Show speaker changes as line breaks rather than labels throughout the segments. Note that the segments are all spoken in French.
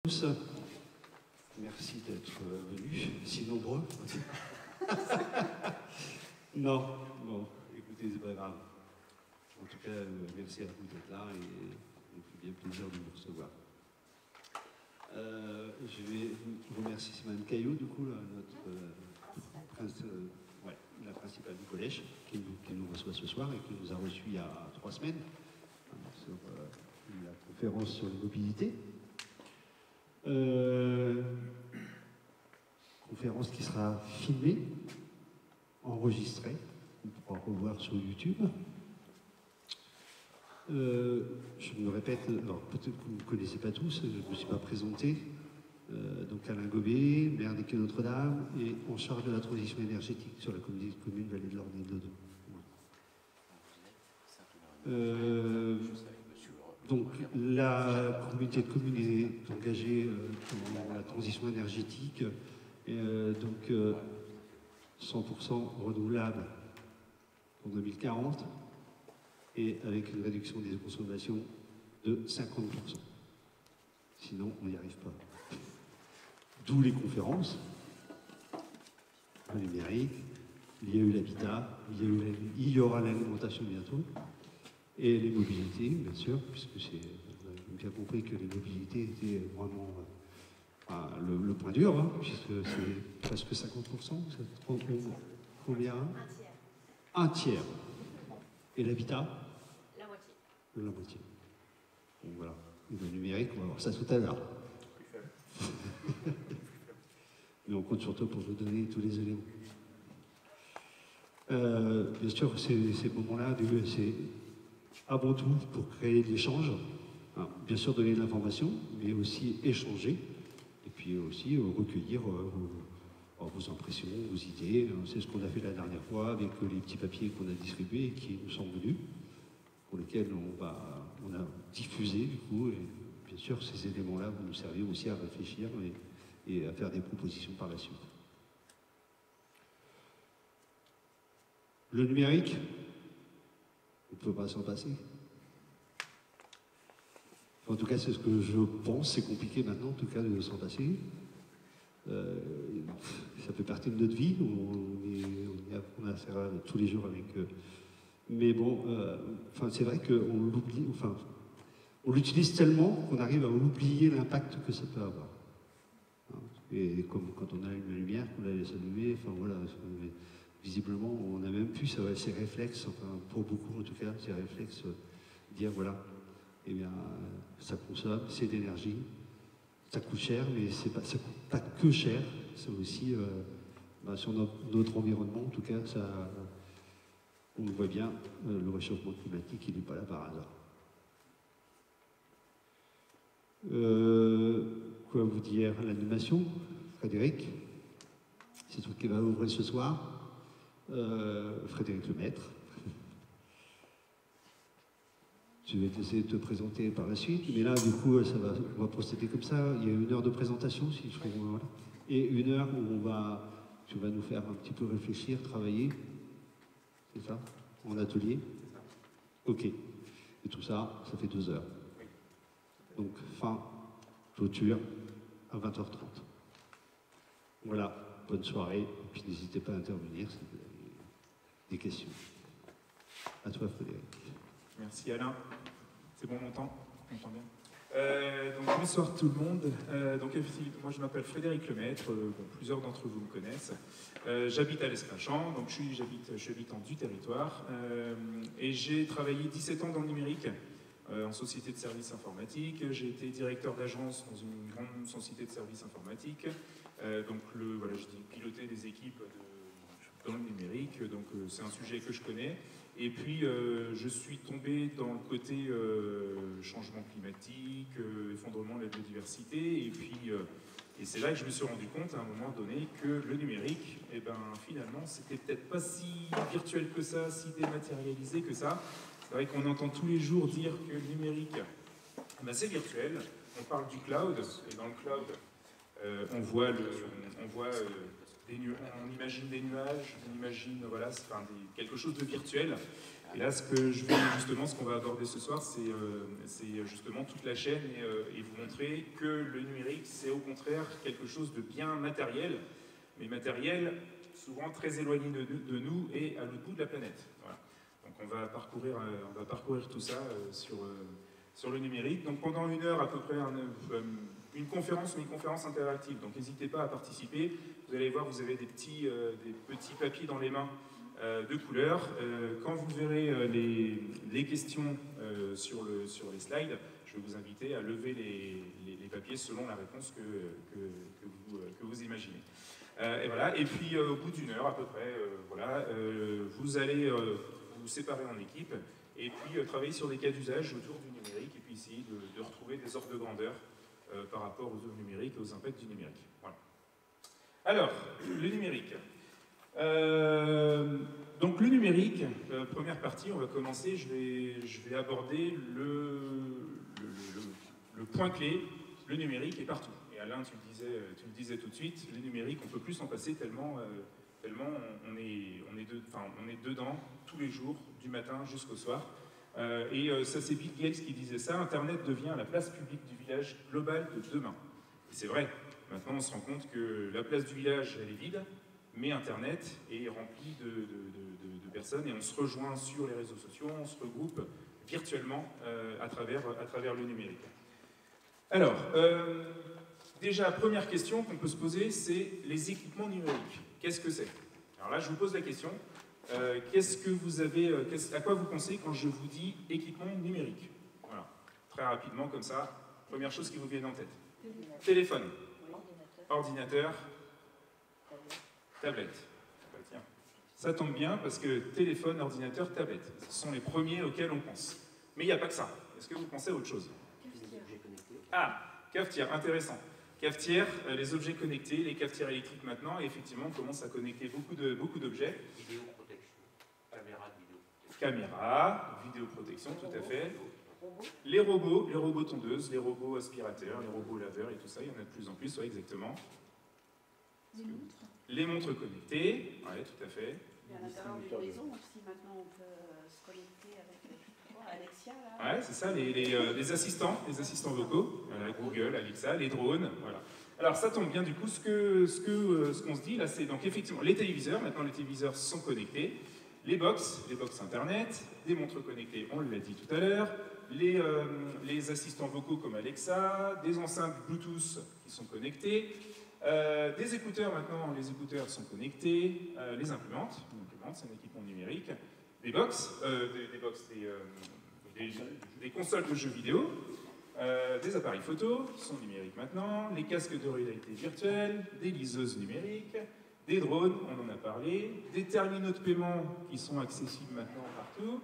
Tous, merci d'être venus, si nombreux. Non, bon, écoutez, c'est pas grave. En tout cas, merci à vous d'être là et ça me fait bien plaisir de vous recevoir. Je vais remercier Mme Caillot, du coup, la principale du collège, qui nous reçoit ce soir et qui nous a reçus il y a 3 semaines sur la conférence sur l'immobilité. Conférence qui sera filmée, enregistrée, on pourra revoir sur YouTube. Je me répète, alors peut-être que vous ne me connaissez pas tous, je ne me suis pas présenté. Donc Alain Gobet, maire d'Équeux Notre-Dame et en charge de la transition énergétique sur la communauté de communes Vallée de l'Orne et de Dodon. Donc la communauté de communes est engagée dans la transition énergétique, donc 100% renouvelable en 2040 et avec une réduction des consommations de 50%. Sinon, on n'y arrive pas. D'où les conférences, le numérique, il y a eu l'habitat, il y aura l'alimentation bientôt. Et les mobilités, bien sûr, puisque on a bien compris que les mobilités étaient vraiment le point dur, hein, puisque c'est presque 50%, combien? Un tiers. Et l'habitat?
La moitié.
La moitié. Donc voilà. Et le numérique, on va voir ça tout à l'heure. Mais on compte sur toi pour nous donner tous les éléments. Bien sûr, ces moments-là, c'est avant tout pour créer de l'échange, hein, bien sûr donner de l'information, mais aussi échanger, et puis aussi recueillir vos impressions, vos idées. C'est ce qu'on a fait la dernière fois avec les petits papiers qu'on a distribués et qui nous sont venus, pour lesquels on a diffusé du coup, et bien sûr ces éléments-là vont nous servir aussi à réfléchir et à faire des propositions par la suite. Le numérique, on ne peut pas s'en passer. En tout cas, c'est ce que je pense. C'est compliqué maintenant, en tout cas, de s'en passer. Ça fait partie de notre vie. On a affaire tous les jours avec eux. Mais bon, c'est vrai qu'on l'oublie. Enfin, on l'utilise tellement qu'on arrive à oublier l'impact que ça peut avoir. Et comme quand on allume la lumière, qu'on la laisse allumer, enfin voilà. Visiblement, on a même plus ces réflexes, enfin, pour beaucoup en tout cas, ces réflexes, dire voilà, eh bien, ça consomme, c'est de l'énergie, ça coûte cher, mais ça coûte pas que cher, c'est aussi sur notre environnement, en tout cas, on voit bien, le réchauffement climatique, il n'est pas là par hasard. Quoi vous dire? L'animation, Frédéric, c'est toi qui va ouvrir ce soir. Frédéric Lemaître. Je vais essayer de te présenter par la suite, mais là, du coup, on va procéder comme ça. Il y a 1 heure de présentation, si je trouve, voilà. Et 1 heure où tu vas nous faire un petit peu réfléchir, travailler. C'est ça? En atelier? Ok. Et tout ça, ça fait 2 heures. Donc, fin, clôture, à 20h30. Voilà, bonne soirée. Et puis, n'hésitez pas à intervenir si vous avez des questions. À toi, Frédéric.
Merci Alain. C'est bon, on m'entend bien. Donc bonsoir tout le monde. Donc effectivement, moi je m'appelle Frédéric Lemaître. Plusieurs d'entre vous me connaissent. J'habite à l'Escachamps, donc j'habite en du territoire. Et j'ai travaillé 17 ans dans le numérique, en société de services informatiques. J'ai été directeur d'agence dans une grande société de services informatiques. Voilà, j'ai piloté des équipes dans le numérique, donc c'est un sujet que je connais. Et puis je suis tombé dans le côté changement climatique, effondrement de la biodiversité, et c'est là que je me suis rendu compte à un moment donné que le numérique, eh ben, finalement, c'était peut-être pas si virtuel que ça, si dématérialisé que ça. C'est vrai qu'on entend tous les jours dire que le numérique, ben, c'est virtuel. On parle du cloud, et dans le cloud, on voit on imagine des nuages, on imagine voilà, enfin, quelque chose de virtuel. Et là, ce qu'on va aborder ce soir, c'est justement toute la chaîne et vous montrer que le numérique, c'est au contraire quelque chose de bien matériel, mais matériel souvent très éloigné de nous et à l'autre bout de la planète. Voilà. Donc on va parcourir tout ça sur le numérique. Donc pendant 1 heure à peu près, une conférence interactive. Donc n'hésitez pas à participer. Vous allez voir, vous avez des petits papiers dans les mains de couleurs. Quand vous verrez les questions sur les slides, je vais vous inviter à lever les papiers selon la réponse que vous imaginez. Et voilà. Et puis au bout d'1 heure à peu près, voilà, vous allez vous séparer en équipe et puis travailler sur des cas d'usage autour du numérique et puis essayer de retrouver des ordres de grandeur par rapport aux numériques et aux impacts du numérique. Voilà. Alors, le numérique. Donc le numérique, première partie, on va commencer, je vais aborder le point clé, le numérique est partout. Et Alain, tu le disais tout de suite, le numérique, on ne peut plus s'en passer tellement on est dedans tous les jours, du matin jusqu'au soir. Ça c'est Bill Gates qui disait ça, Internet devient la place publique du village global de demain. Et c'est vrai, maintenant on se rend compte que la place du village, elle est vide, mais Internet est rempli de personnes et on se rejoint sur les réseaux sociaux, on se regroupe virtuellement à travers le numérique. Alors, déjà, première question qu'on peut se poser, c'est les équipements numériques. Qu'est-ce que c'est? Alors là, je vous pose la question. Qu'est-ce que vous avez, à quoi vous pensez quand je vous dis équipement numérique? Voilà, très rapidement comme ça. Première chose qui vous vient en tête. Téléphone, ordinateur, tablette. Tiens. Ça tombe bien parce que téléphone, ordinateur, tablette, ce sont les premiers auxquels on pense. Mais il n'y a pas que ça. Est-ce que vous pensez à autre chose? Ah, cafetière, intéressant. Cafetière, les objets connectés, les cafetières électriques maintenant, et effectivement, on commence à connecter beaucoup d'objets.
Vidéoprotection. Caméra de vidéoprotection.
Caméra, vidéoprotection, tout à fait. Les robots tondeuses, les robots aspirateurs, les robots laveurs et tout ça, il y en a de plus en plus, ouais, exactement. Les montres connectées, oui, tout à fait.
Et à l'intérieur d'une maison aussi, maintenant, on peut se connecter avec Alexia.
Oui, c'est ça, les assistants vocaux, Google, Alexa, les drones, voilà. Alors ça tombe bien du coup, ce qu'on se dit là, c'est donc effectivement les téléviseurs, maintenant les téléviseurs sont connectés, les box internet, des montres connectées, on l'a dit tout à l'heure, les assistants vocaux comme Alexa, des enceintes Bluetooth qui sont connectées, des écouteurs maintenant, les écouteurs sont connectés, les imprimantes, c'est un équipement numérique, des consoles de jeux vidéo, des appareils photo qui sont numériques maintenant, les casques de réalité virtuelle, des liseuses numériques, des drones, on en a parlé, des terminaux de paiement qui sont accessibles maintenant partout,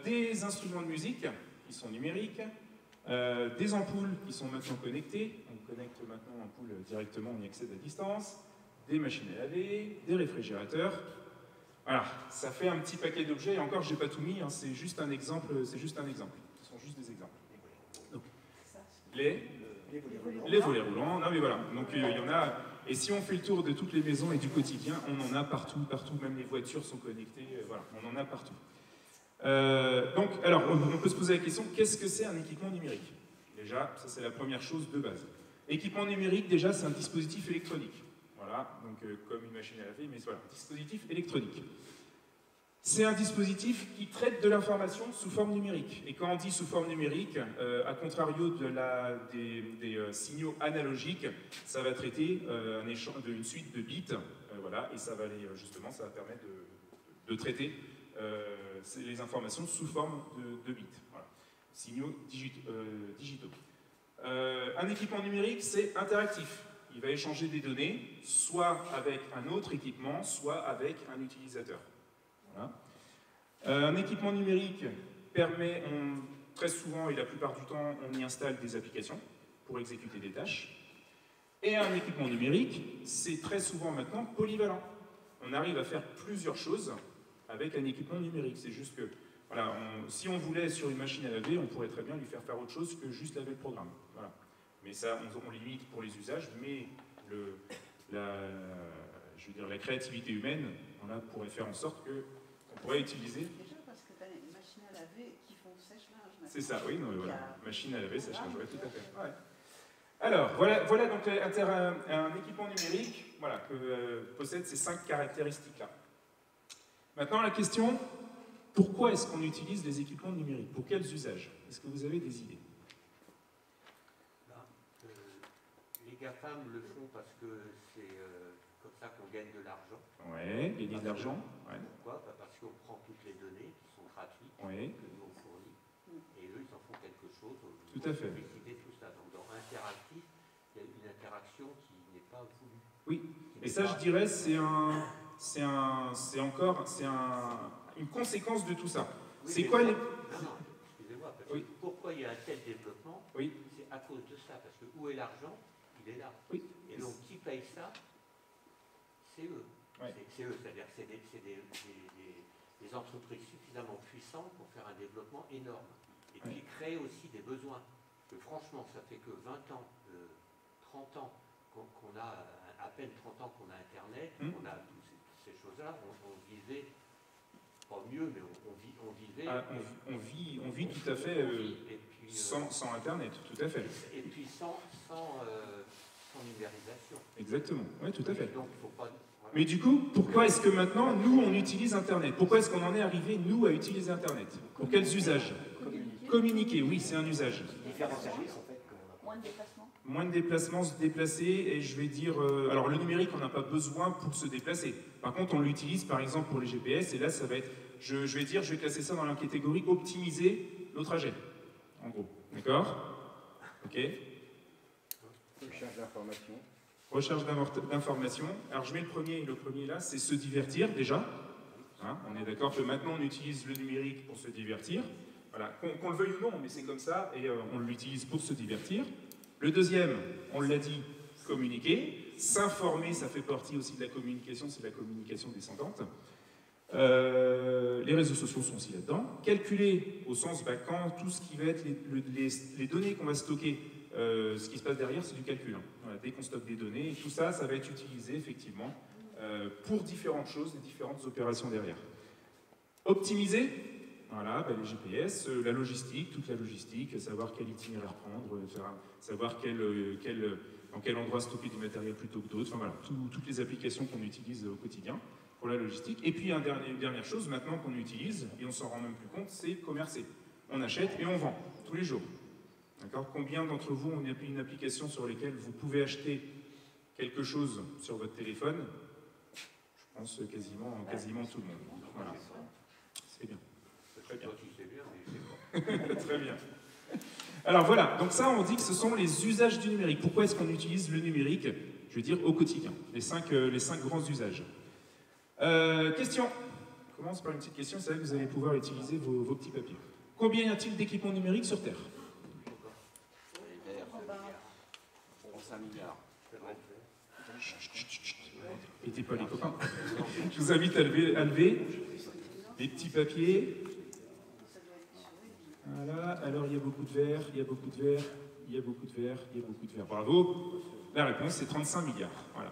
des instruments de musique qui sont numériques, des ampoules qui sont maintenant connectées, on connecte maintenant l'ampoule directement, on y accède à distance, des machines à laver, des réfrigérateurs. Voilà, ça fait un petit paquet d'objets, et encore je n'ai pas tout mis, hein, c'est juste un exemple, ce sont juste des exemples. Donc, les volets roulants, non mais voilà, donc il y en a, et si on fait le tour de toutes les maisons et du quotidien, on en a partout, même les voitures sont connectées, voilà, on en a partout. Donc, alors, on peut se poser la question, qu'est-ce que c'est un équipement numérique? Déjà, ça c'est la première chose de base. Équipement numérique, déjà, c'est un dispositif électronique. Voilà, donc comme une machine à laver, mais voilà, un dispositif électronique. C'est un dispositif qui traite de l'information sous forme numérique. Et quand on dit sous forme numérique, à contrario des signaux analogiques, ça va traiter une suite de bits, voilà, et ça va justement, ça va permettre de traiter les informations sous forme de bits, voilà, signaux digitaux. Un équipement numérique, c'est interactif. Il va échanger des données, soit avec un autre équipement, soit avec un utilisateur. Voilà. Un équipement numérique permet, très souvent et la plupart du temps, on y installe des applications pour exécuter des tâches. Et un équipement numérique, c'est très souvent maintenant polyvalent. On arrive à faire plusieurs choses avec un équipement numérique. C'est juste que, voilà, si on voulait sur une machine à laver, on pourrait très bien lui faire autre chose que juste laver le programme. Voilà. Mais ça, on limite pour les usages, mais je veux dire, la créativité humaine, voilà, pourrait faire en sorte qu'on pourrait utiliser...
Déjà parce que tu as les machines à laver qui font sèche-linge.
C'est ça, oui, non, mais voilà. Machine à laver, sèche-linge, ouais, tout à fait. Ouais. Alors, voilà donc un équipement numérique voilà, que possède ces 5 caractéristiques-là. Maintenant, la question, pourquoi est-ce qu'on utilise les équipements numériques? Pour quels usages? Est-ce que vous avez des idées?
Les GAFAM le font parce que c'est comme ça qu'on gagne de l'argent.
Oui, gagner de l'argent. Ouais.
Pourquoi? Parce qu'on prend toutes les données qui sont gratuites, que nous on fournit, et eux ils en font quelque chose.
Tout à fait.
Tout ça. Donc dans interactif, il y a une interaction qui n'est pas voulue.
Oui, et ça je dirais c'est encore une conséquence de tout ça.
Oui,
c'est quoi les...
Non, excusez-moi, parce que pourquoi il y a un tel développement? C'est à cause de ça, parce que où est l'argent? Il est là. Et donc qui paye ça? C'est eux. C'est eux, c'est-à-dire que c'est des entreprises suffisamment puissantes pour faire un développement énorme. Et qui créent aussi des besoins. Parce que franchement, ça fait que 20 ans, 30 ans qu'on a, à peine 30 ans qu'on a Internet, qu'on a toutes ces choses-là, on vivait, pas mieux, mais on vivait.
On vit tout à fait sans Internet, tout à fait.
Et puis sans numérisation.
Exactement, oui, tout à fait.
Donc, faut pas, voilà.
Mais du coup, pourquoi est-ce que maintenant, nous, on utilise Internet? Pourquoi est-ce qu'on en est arrivé, nous, à utiliser Internet? Pour quels usages? Communiquer, oui, c'est un usage.
Différents services, en fait.
Moins de déplacements.
Moins de déplacements, se déplacer, et je vais dire... alors, le numérique, on n'a pas besoin pour se déplacer. Par contre, on l'utilise, par exemple, pour les GPS, et là, ça va être... Je vais classer ça dans la catégorie optimiser nos trajets, en gros. D'accord? Ok.
Recherche d'informations.
Recherche d'informations. Alors, je mets le premier là, c'est se divertir, déjà. Hein, on est d'accord que maintenant, on utilise le numérique pour se divertir. Voilà, qu'on le veuille ou non, mais c'est comme ça, et on l'utilise pour se divertir. Le deuxième, on l'a dit, communiquer. S'informer, ça fait partie aussi de la communication, c'est la communication descendante. Les réseaux sociaux sont aussi là-dedans. Calculer, au sens, quand tout ce qui va être les données qu'on va stocker, ce qui se passe derrière, c'est du calcul. Hein. Voilà, dès qu'on stocke des données, et tout ça, ça va être utilisé, effectivement, pour différentes choses, et différentes opérations derrière. Optimiser, voilà, les GPS, la logistique, toute la logistique, savoir quel itinéraire prendre, savoir dans quel endroit stocker du matériel plutôt que d'autres, enfin voilà, toutes les applications qu'on utilise au quotidien pour la logistique. Et puis une dernière chose maintenant qu'on utilise, et on s'en rend même plus compte, c'est commercer. On achète et on vend, tous les jours. D'accord ? Combien d'entre vous ont une application sur laquelle vous pouvez acheter quelque chose sur votre téléphone? Je pense quasiment tout le monde. Voilà. C'est bien. Très bien. Très bien. Alors voilà, donc ça on dit que ce sont les usages du numérique. Pourquoi est-ce qu'on utilise le numérique, je veux dire, au quotidien? Les cinq grands usages. Question. On commence par une petite question, c'est vrai que vous allez pouvoir utiliser vos petits papiers. Combien y a-t-il d'équipements numériques sur Terre?
5 milliards.
N'étez pas les copains. Je vous invite à lever les petits papiers. Voilà, alors il y a beaucoup de verre, il y a beaucoup de verre, il y a beaucoup de verre, il y a beaucoup de verre. Bravo. La réponse c'est 35 milliards. Voilà.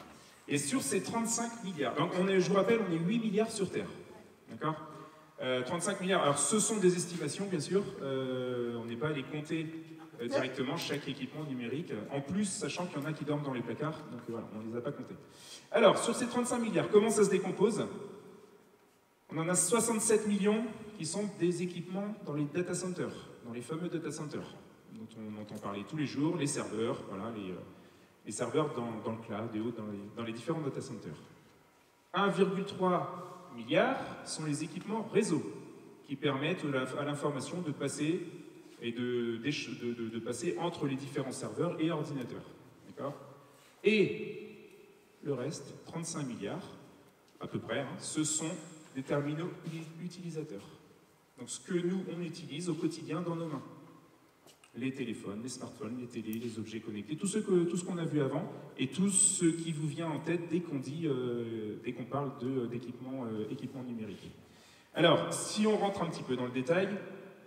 Et sur ces 35 milliards, donc je vous rappelle, on est 8 milliards sur Terre. D'accord ? 35 milliards, alors ce sont des estimations bien sûr, on n'est pas allé compter directement chaque équipement numérique, en plus sachant qu'il y en a qui dorment dans les placards, donc voilà, on ne les a pas comptés. Alors sur ces 35 milliards, comment ça se décompose? On en a 67 millions qui sont des équipements dans les data centers, dans les fameux data centers, dont on entend parler tous les jours, les serveurs, voilà, les serveurs dans le cloud et autres, dans les différents data centers. 1,3 milliard sont les équipements réseau, qui permettent à l'information de passer et de passer entre les différents serveurs et ordinateurs. D'accord ? Et le reste, 35 milliards, à peu près, ce sont des terminaux utilisateurs. Donc ce que nous, on utilise au quotidien dans nos mains. Les téléphones, les smartphones, les télés, les objets connectés, tout ce qu'on a vu avant, et tout ce qui vous vient en tête dès qu'on parle d'équipements numériques. Alors, si on rentre un petit peu dans le détail,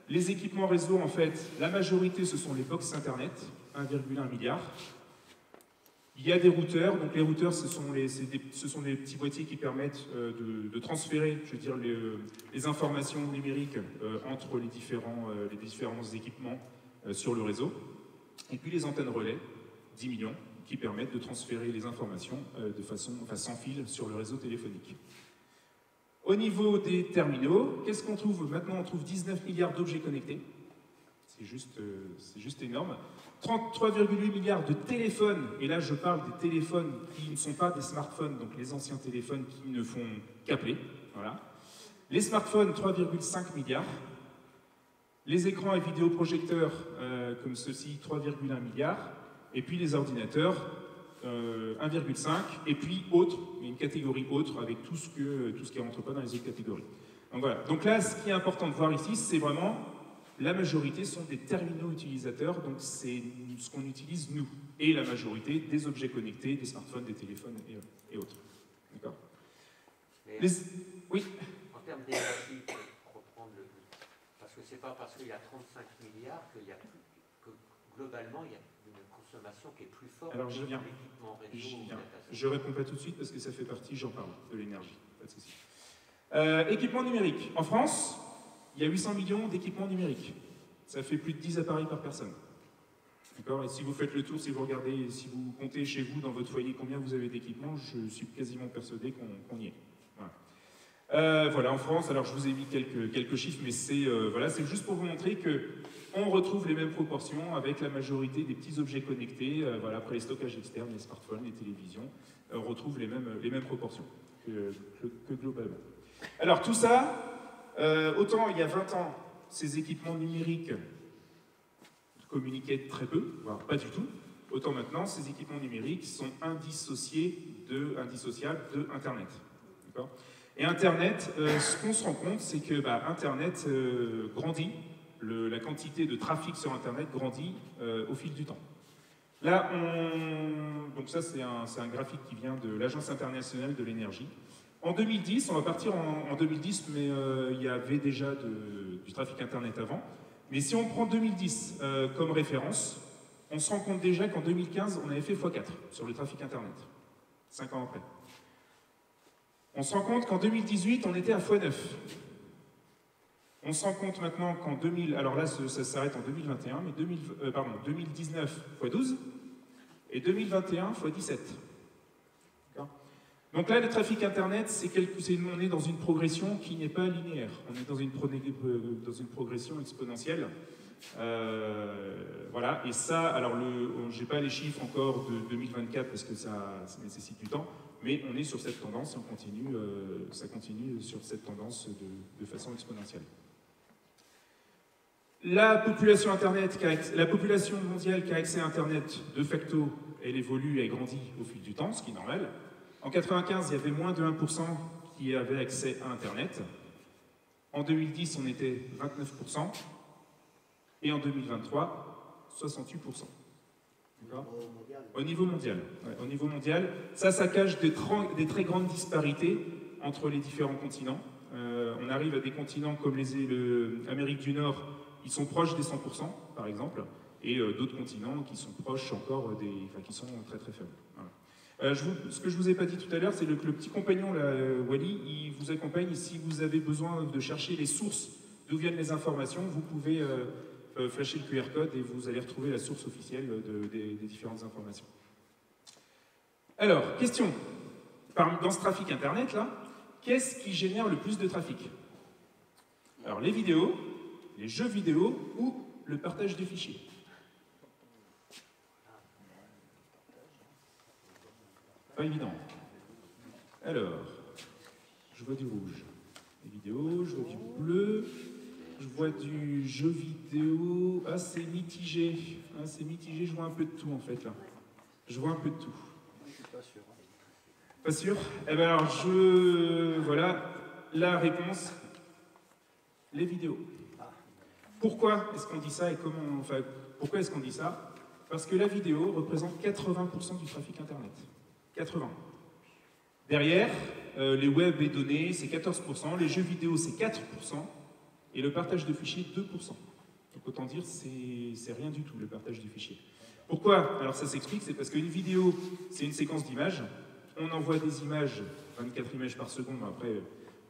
les équipements réseau, en fait, la majorité, ce sont les box Internet, 1,1 milliard. Il Il y a des routeurs, donc les routeurs ce sont des petits boîtiers qui permettent de transférer, je veux dire, les informations numériques entre les différents équipements sur le réseau. Et puis les antennes relais, 10 millions, qui permettent de transférer les informations de façon, sans fil sur le réseau téléphonique. Au niveau des terminaux, qu'est-ce qu'on trouve? Maintenant, on trouve 19 milliards d'objets connectés. C'est juste énorme. 33,8 milliards de téléphones, et là je parle des téléphones qui ne sont pas des smartphones, donc les anciens téléphones qui ne font qu'appeler. Voilà. Les smartphones, 3,5 milliards. Les écrans et vidéoprojecteurs, comme ceux-ci, 3,1 milliards. Et puis les ordinateurs, 1,5. Et puis autres, une catégorie autre avec tout ce qui ne rentre pas dans les autres catégories. Donc voilà. Donc là, ce qui est important de voir ici, c'est vraiment la majorité sont des terminaux utilisateurs, donc c'est ce qu'on utilise nous. Et la majorité des objets connectés, des smartphones, des téléphones et autres. D'accord? Oui.
En termes d'énergie, pour reprendre parce que c'est pas parce qu'il y a 35 milliards que globalement il y a une consommation qui est plus forte.
Alors j'y viens. Je réponds pas tout de suite parce que ça fait partie, j'en parle, de l'énergie. Pas de souci. Équipement numérique. En France, il y a 800 millions d'équipements numériques. Ça fait plus de 10 appareils par personne. D'accord? Et si vous faites le tour, si vous regardez, si vous comptez chez vous, dans votre foyer, combien vous avez d'équipements, je suis quasiment persuadé qu'on y est. Voilà. Voilà, en France, alors je vous ai mis quelques chiffres, mais c'est juste pour vous montrer qu'on retrouve les mêmes proportions avec la majorité des petits objets connectés. Voilà, après les stockages externes, les smartphones, les télévisions, on retrouve les mêmes proportions que globalement. Alors tout ça, autant il y a 20 ans, ces équipements numériques communiquaient très peu, voire pas du tout, autant maintenant, ces équipements numériques sont indissociables de Internet. Et Internet, ce qu'on se rend compte, c'est que Internet grandit, la quantité de trafic sur Internet grandit au fil du temps. Là, donc ça c'est un graphique qui vient de l'Agence internationale de l'énergie. En 2010, on va partir en 2010, mais il y avait déjà du trafic Internet avant. Mais si on prend 2010 comme référence, on se rend compte déjà qu'en 2015, on avait fait x4 sur le trafic Internet, 5 ans après. On se rend compte qu'en 2018, on était à x9. On se rend compte maintenant qu'en 2000, alors là, ça s'arrête en 2021, mais 2019 x12 et 2021 x17. Donc là, le trafic Internet, on est dans une progression qui n'est pas linéaire. On est dans une progression exponentielle. Voilà, et ça, alors je n'ai pas les chiffres encore de 2024 parce que ça nécessite du temps, mais on est sur cette tendance et ça continue sur cette tendance de façon exponentielle. La population mondiale qui a accès à Internet, de facto, elle évolue et grandit au fil du temps, ce qui est normal. En 1995, il y avait moins de 1% qui avaient accès à Internet. En 2010, on était 29%. Et en 2023, 68%. Au niveau mondial. Ouais, au niveau mondial, ça cache des très grandes disparités entre les différents continents. On arrive à des continents comme l'Amérique du Nord, ils sont proches des 100%, par exemple, et d'autres continents qui sont proches encore qui sont très très faibles. Voilà. Ce que je ne vous ai pas dit tout à l'heure, c'est que le petit compagnon, là, Wally, il vous accompagne. Et si vous avez besoin de chercher les sources d'où viennent les informations, vous pouvez flasher le QR code et vous allez retrouver la source officielle des différentes informations. Alors, question. Dans ce trafic Internet, là, qu'est-ce qui génère le plus de trafic? Alors, les vidéos, les jeux vidéo ou le partage de fichiers? Pas évident. Alors, je vois du rouge. Les vidéos, je vois du bleu, je vois du jeu vidéo. Ah, c'est mitigé. Ah, c'est mitigé, je vois un peu de tout en fait là. Je vois un peu de tout.
Je suis pas sûr.
Pas sûr? Eh bien alors, voilà la réponse. Les vidéos. Pourquoi est-ce qu'on dit ça et comment... Enfin, pourquoi est-ce qu'on dit ça? Parce que la vidéo représente 80% du trafic Internet. 80. Derrière, les web et données, c'est 14%, les jeux vidéo, c'est 4%, et le partage de fichiers, 2%. Donc autant dire, c'est rien du tout, le partage de fichiers. Pourquoi? Alors ça s'explique, c'est parce qu'une vidéo, c'est une séquence d'images. On envoie des images, 24 images par seconde, après,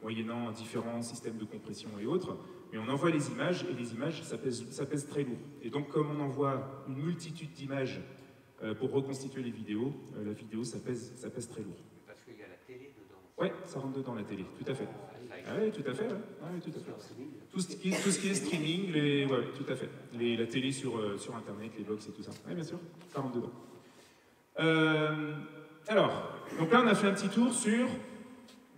moyennant différents systèmes de compression et autres, mais on envoie les images, et les images, ça pèse très lourd. Et donc, comme on envoie une multitude d'images pour reconstituer les vidéos, la vidéo, ça pèse très lourd.
Parce qu'il y a la télé dedans.
Oui, ça rentre dedans la télé, tout à fait. Ah oui, tout à fait, ouais. Ah, oui, tout à fait. Tout ce qui est streaming, ouais, tout à fait. La télé sur Internet, les box et tout ça. Oui, bien sûr, ça rentre dedans. Alors, donc là, on a fait un petit tour sur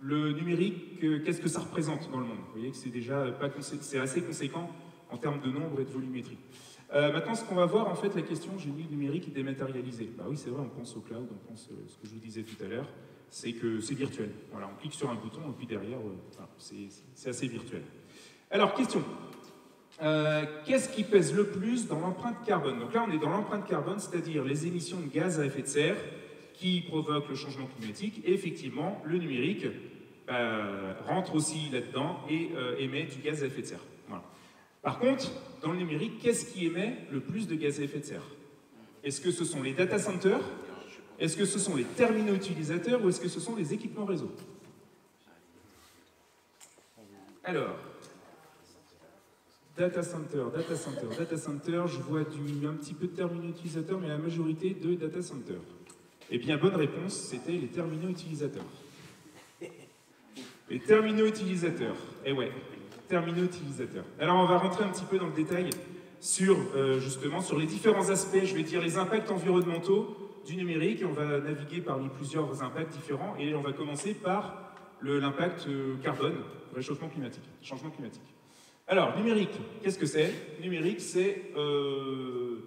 le numérique, qu'est-ce que ça représente dans le monde. Vous voyez que c'est déjà c'est assez conséquent en termes de nombre et de volumétrie. Maintenant, ce qu'on va voir, en fait, la question, j'ai mis le numérique dématérialisé. Bah oui, c'est vrai, on pense au cloud, on pense ce que je vous disais tout à l'heure, c'est que c'est virtuel. Voilà, on clique sur un bouton et puis derrière, voilà, c'est assez virtuel. Alors, question. Qu'est-ce qui pèse le plus dans l'empreinte carbone? Donc là, on est dans l'empreinte carbone, c'est-à-dire les émissions de gaz à effet de serre qui provoquent le changement climatique. Et effectivement, le numérique rentre aussi là-dedans et émet du gaz à effet de serre. Voilà. Par contre, dans le numérique, qu'est-ce qui émet le plus de gaz à effet de serre? Est-ce que ce sont les data centers? Est-ce que ce sont les terminaux utilisateurs ou est-ce que ce sont les équipements réseau? Alors, data center, je vois un petit peu de terminaux utilisateurs, mais la majorité de data center. Eh bien, bonne réponse, c'était les terminaux utilisateurs. Les terminaux utilisateurs, eh ouais, terminaux utilisateurs. Alors, on va rentrer un petit peu dans le détail sur, justement, sur les différents aspects, je vais dire les impacts environnementaux du numérique, et on va naviguer parmi plusieurs impacts différents, et on va commencer par l'impact carbone, réchauffement climatique, changement climatique. Alors, numérique, qu'est-ce que c'est? Numérique, c'est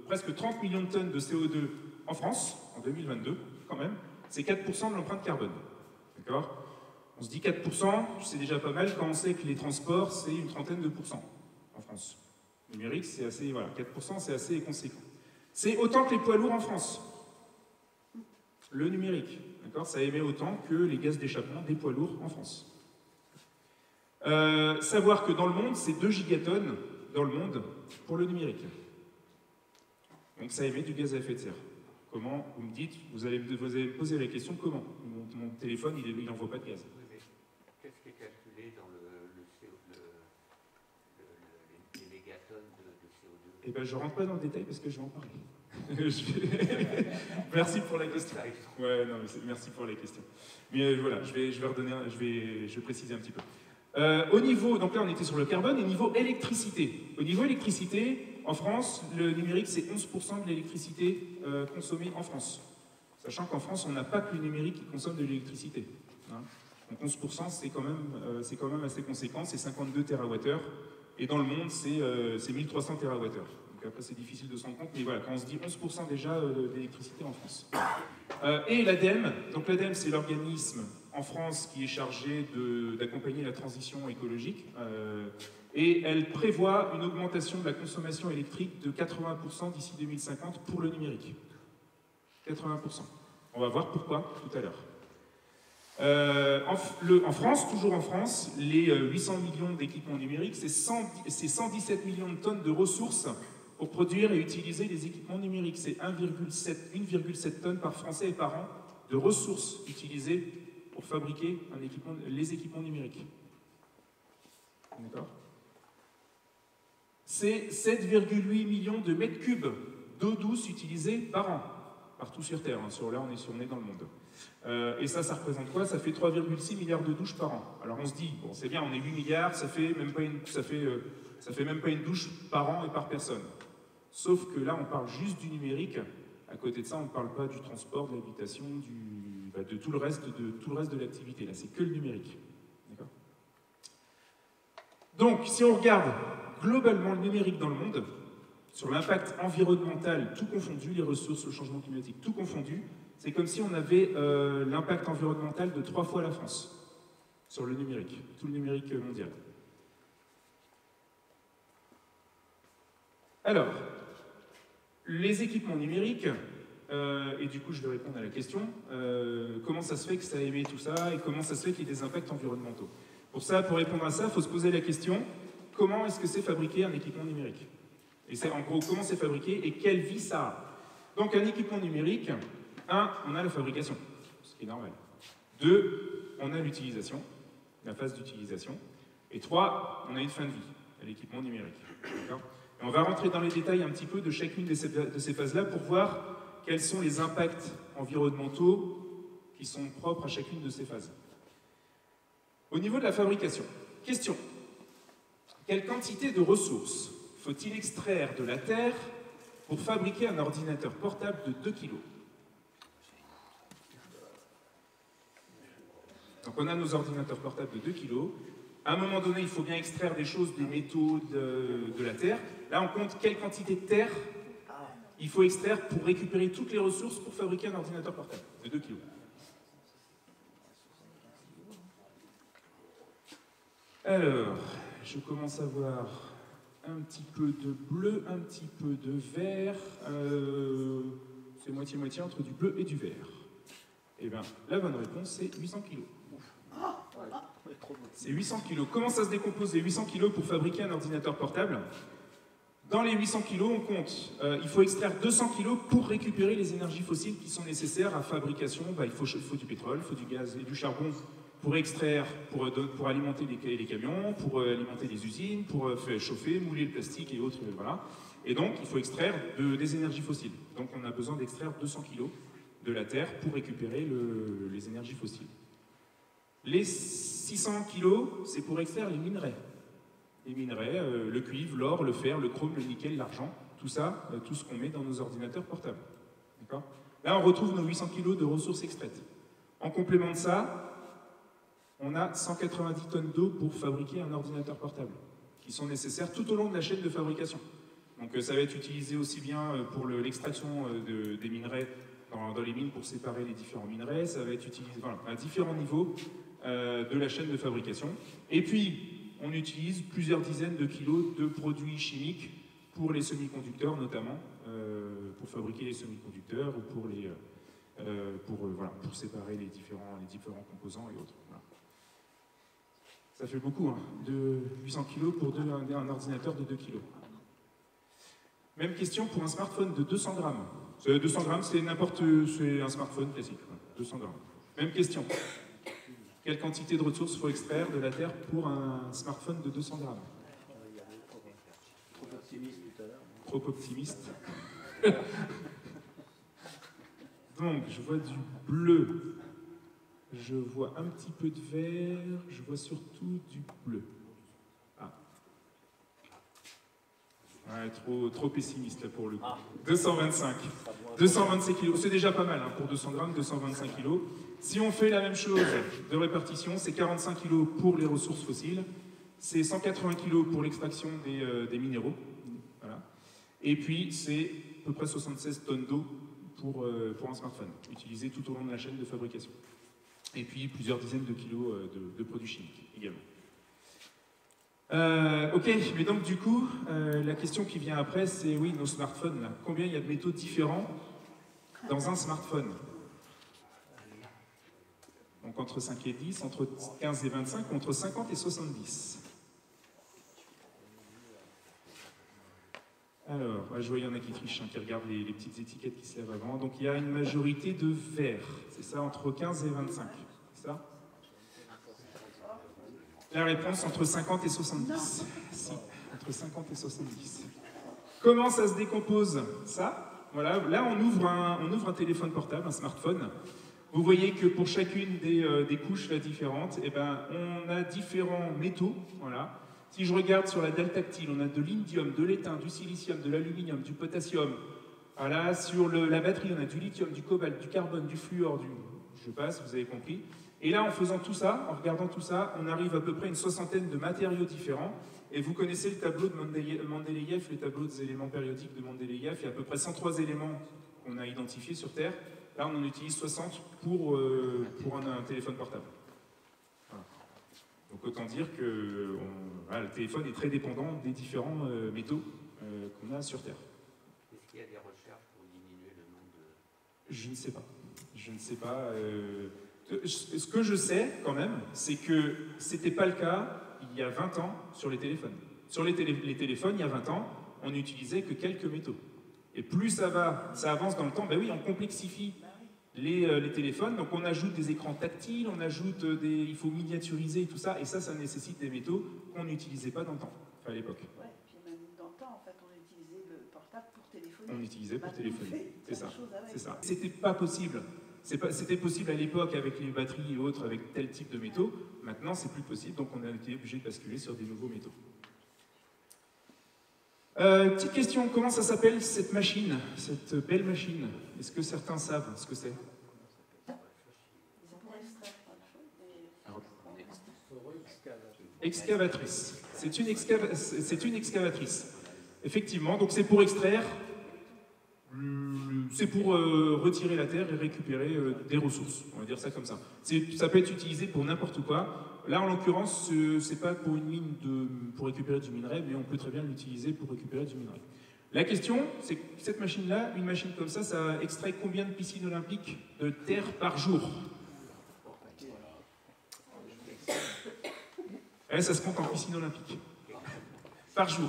presque 30 millions de tonnes de CO2 en France, en 2022, quand même. C'est 4% de l'empreinte carbone. D'accord? On se dit 4%, c'est déjà pas mal quand on sait que les transports, c'est une trentaine de pourcents en France. Numérique, c'est assez, voilà, 4%, c'est assez conséquent. C'est autant que les poids lourds en France. Le numérique, d'accord? Ça émet autant que les gaz d'échappement des poids lourds en France. Savoir que dans le monde, c'est 2 gigatonnes dans le monde pour le numérique. Donc ça émet du gaz à effet de serre. Comment? Vous me dites, vous allez me poser la question, comment? Mon téléphone, il n'envoie pas de gaz.
Oui, mais qu'est-ce qui est calculé dans les mégatonnes de CO2?
Eh bien, je ne rentre pas dans le détail parce que je vais en parler. Merci pour la question. Ouais, non, merci pour la question. Mais voilà, je vais préciser un petit peu. Au niveau, donc là on était sur le carbone, et niveau électricité. Au niveau électricité, en France, le numérique c'est 11% de l'électricité consommée en France. Sachant qu'en France, on n'a pas que le numérique qui consomme de l'électricité. Hein. Donc 11%, c'est quand même assez conséquent, c'est 52 TWh, et dans le monde, c'est 1300 TWh. Donc après, c'est difficile de se rendre compte, mais voilà, quand on se dit 11% déjà d'électricité en France. Et l'ADEME, donc l'ADEME, c'est l'organisme en France qui est chargé d'accompagner la transition écologique, et elle prévoit une augmentation de la consommation électrique de 80% d'ici 2050 pour le numérique. 80%. On va voir pourquoi tout à l'heure. En France, toujours en France, les 800 millions d'équipements numériques, c'est 117 millions de tonnes de ressources pour produire et utiliser les équipements numériques. C'est 1,7 tonnes par Français et par an de ressources utilisées pour fabriquer les équipements numériques. D'accord? C'est 7,8 millions de mètres cubes d'eau douce utilisée par an, partout sur Terre. Hein. Là, on est dans le monde. Et ça représente quoi? Ça fait 3,6 milliards de douches par an. Alors on se dit, bon, c'est bien, on est 8 milliards, ça fait même pas une douche par an et par personne. Sauf que là, on parle juste du numérique. À côté de ça, on ne parle pas du transport, de l'habitation, de tout le reste de l'activité. Là, c'est que le numérique. D'accord? Donc, si on regarde globalement le numérique dans le monde, sur l'impact environnemental, tout confondu, les ressources, le changement climatique, tout confondu, c'est comme si on avait l'impact environnemental de 3 fois la France sur le numérique, tout le numérique mondial. Alors, les équipements numériques, et du coup je vais répondre à la question, comment ça se fait que ça émet tout ça et comment ça se fait qu'il y ait des impacts environnementaux? Pour répondre à ça, il faut se poser la question, comment est-ce que c'est fabriqué un équipement numérique? Et c'est en gros, comment c'est fabriqué et quelle vie ça Donc un équipement numérique, 1, on a la fabrication, ce qui est normal. 2, on a l'utilisation, la phase d'utilisation. Et 3, on a une fin de vie, l'équipement numérique. Et on va rentrer dans les détails un petit peu de chacune de ces phases-là pour voir quels sont les impacts environnementaux qui sont propres à chacune de ces phases. Au niveau de la fabrication, question. Quelle quantité de ressources faut-il extraire de la Terre pour fabriquer un ordinateur portable de 2 kg? Donc on a nos ordinateurs portables de 2 kg. À un moment donné, il faut bien extraire des choses, des métaux de la Terre. Là, on compte quelle quantité de terre il faut extraire pour récupérer toutes les ressources pour fabriquer un ordinateur portable de 2 kg. Alors, je commence à voir un petit peu de bleu, un petit peu de vert. C'est moitié-moitié entre du bleu et du vert. Eh bien, la bonne réponse, c'est 800 kg. C'est 800 kg. Comment ça se décompose les 800 kg pour fabriquer un ordinateur portable? Dans les 800 kg, on compte, il faut extraire 200 kg pour récupérer les énergies fossiles qui sont nécessaires à fabrication. Il faut du pétrole, il faut du gaz et du charbon pour extraire, pour alimenter les camions, pour alimenter les usines, pour faire chauffer, mouler le plastique et autres, voilà. Et donc, il faut extraire des énergies fossiles. Donc, on a besoin d'extraire 200 kg de la Terre pour récupérer les énergies fossiles. Les 600 kg, c'est pour extraire les minerais. Les minerais, le cuivre, l'or, le fer, le chrome, le nickel, l'argent, tout ça, tout ce qu'on met dans nos ordinateurs portables. D'accord ? Là, on retrouve nos 800 kg de ressources extraites. En complément de ça, on a 190 tonnes d'eau pour fabriquer un ordinateur portable, qui sont nécessaires tout au long de la chaîne de fabrication. Donc ça va être utilisé aussi bien pour l'extraction des minerais dans les mines pour séparer les différents minerais, ça va être utilisé à différents niveaux de la chaîne de fabrication. Et puis, on utilise plusieurs dizaines de kilos de produits chimiques pour les semi-conducteurs notamment, pour fabriquer les semi-conducteurs ou pour séparer les différents composants et autres. Voilà. Ça fait beaucoup, hein, de 800 kg pour un ordinateur de 2 kg. Même question pour un smartphone de 200 grammes. 200 grammes, c'est un smartphone classique. 200 grammes. Même question. Quelle quantité de ressources faut extraire de la Terre pour un smartphone de 200 grammes?
Trop optimiste tout à l'heure.
Trop optimiste. Donc, je vois du bleu. Je vois un petit peu de vert. Je vois surtout du bleu. Ah. Ouais, trop pessimiste là pour le coup. 225. 225 kg. C'est déjà pas mal hein, pour 200 grammes, 225 kg. Si on fait la même chose de répartition, c'est 45 kg pour les ressources fossiles, c'est 180 kg pour l'extraction des minéraux, voilà. Et puis c'est à peu près 76 tonnes d'eau pour un smartphone, utilisé tout au long de la chaîne de fabrication. Et puis plusieurs dizaines de kilos de produits chimiques également. Ok, mais donc du coup, la question qui vient après, c'est oui, nos smartphones, là, combien il y a de métaux différents dans un smartphone? Donc entre 5 et 10, entre 15 et 25, entre 50 et 70. Alors, je vois, il y en a qui trichent, hein, qui regardent les petites étiquettes qui se lèvent avant. Donc il y a une majorité de vert, c'est ça, entre 15 et 25, c'est ça? La réponse, entre 50 et 70. Si, entre 50 et 70. Comment ça se décompose, ça? Voilà, là on ouvre un téléphone portable, un smartphone. Vous voyez que pour chacune des couches là, différentes, eh ben, on a différents métaux. Voilà. Si je regarde sur la dalle tactile, on a de l'indium, de l'étain, du silicium, de l'aluminium, du potassium. Voilà. Sur la batterie, on a du lithium, du cobalt, du carbone, du fluor, je passe, vous avez compris. Et là, en faisant tout ça, en regardant tout ça, on arrive à peu près à une soixantaine de matériaux différents. Et vous connaissez le tableau de Mendeleïev, le tableau des éléments périodiques de Mendeleïev. Il y a à peu près 103 éléments qu'on a identifiés sur Terre. Là, on en utilise 60 pour un téléphone portable. Voilà. Donc, autant dire que le téléphone est très dépendant des différents métaux qu'on a sur Terre.
Est-ce qu'il y a des recherches pour diminuer le nombre de...
Je ne sais pas. Je ne sais pas. Ce que je sais, quand même, c'est que ce n'était pas le cas il y a 20 ans sur les téléphones. Sur les téléphones, il y a 20 ans, on n'utilisait que quelques métaux. Et plus ça avance dans le temps, ben oui, on complexifie les téléphones, donc on ajoute des écrans tactiles, il faut miniaturiser et tout ça, et ça nécessite des métaux qu'on n'utilisait pas dans le temps, enfin à l'époque.
Ouais, puis même dans le temps, en fait, on utilisait le portable pour téléphoner.
On utilisait pour
Maintenant,
téléphoner, c'est ça.
C'est ça.
C'était pas possible. C'était possible à l'époque avec les batteries et autres, avec tel type de métaux. Maintenant, c'est plus possible, donc on a été obligé de basculer sur des nouveaux métaux. Petite question, comment ça s'appelle cette machine, cette belle machine? Est-ce que certains savent ce que c'est? Excavatrice. C'est une excavatrice. Effectivement, donc c'est pour extraire, c'est pour retirer la terre et récupérer des ressources, on va dire ça comme ça. Ça peut être utilisé pour n'importe quoi. Là, en l'occurrence, c'est pas pour une mine pour récupérer du minerai, mais on peut très bien l'utiliser pour récupérer du minerai. La question, c'est que cette machine-là, une machine comme ça extrait combien de piscines olympiques de terre par jour? Ça se compte en piscine olympique. Par jour.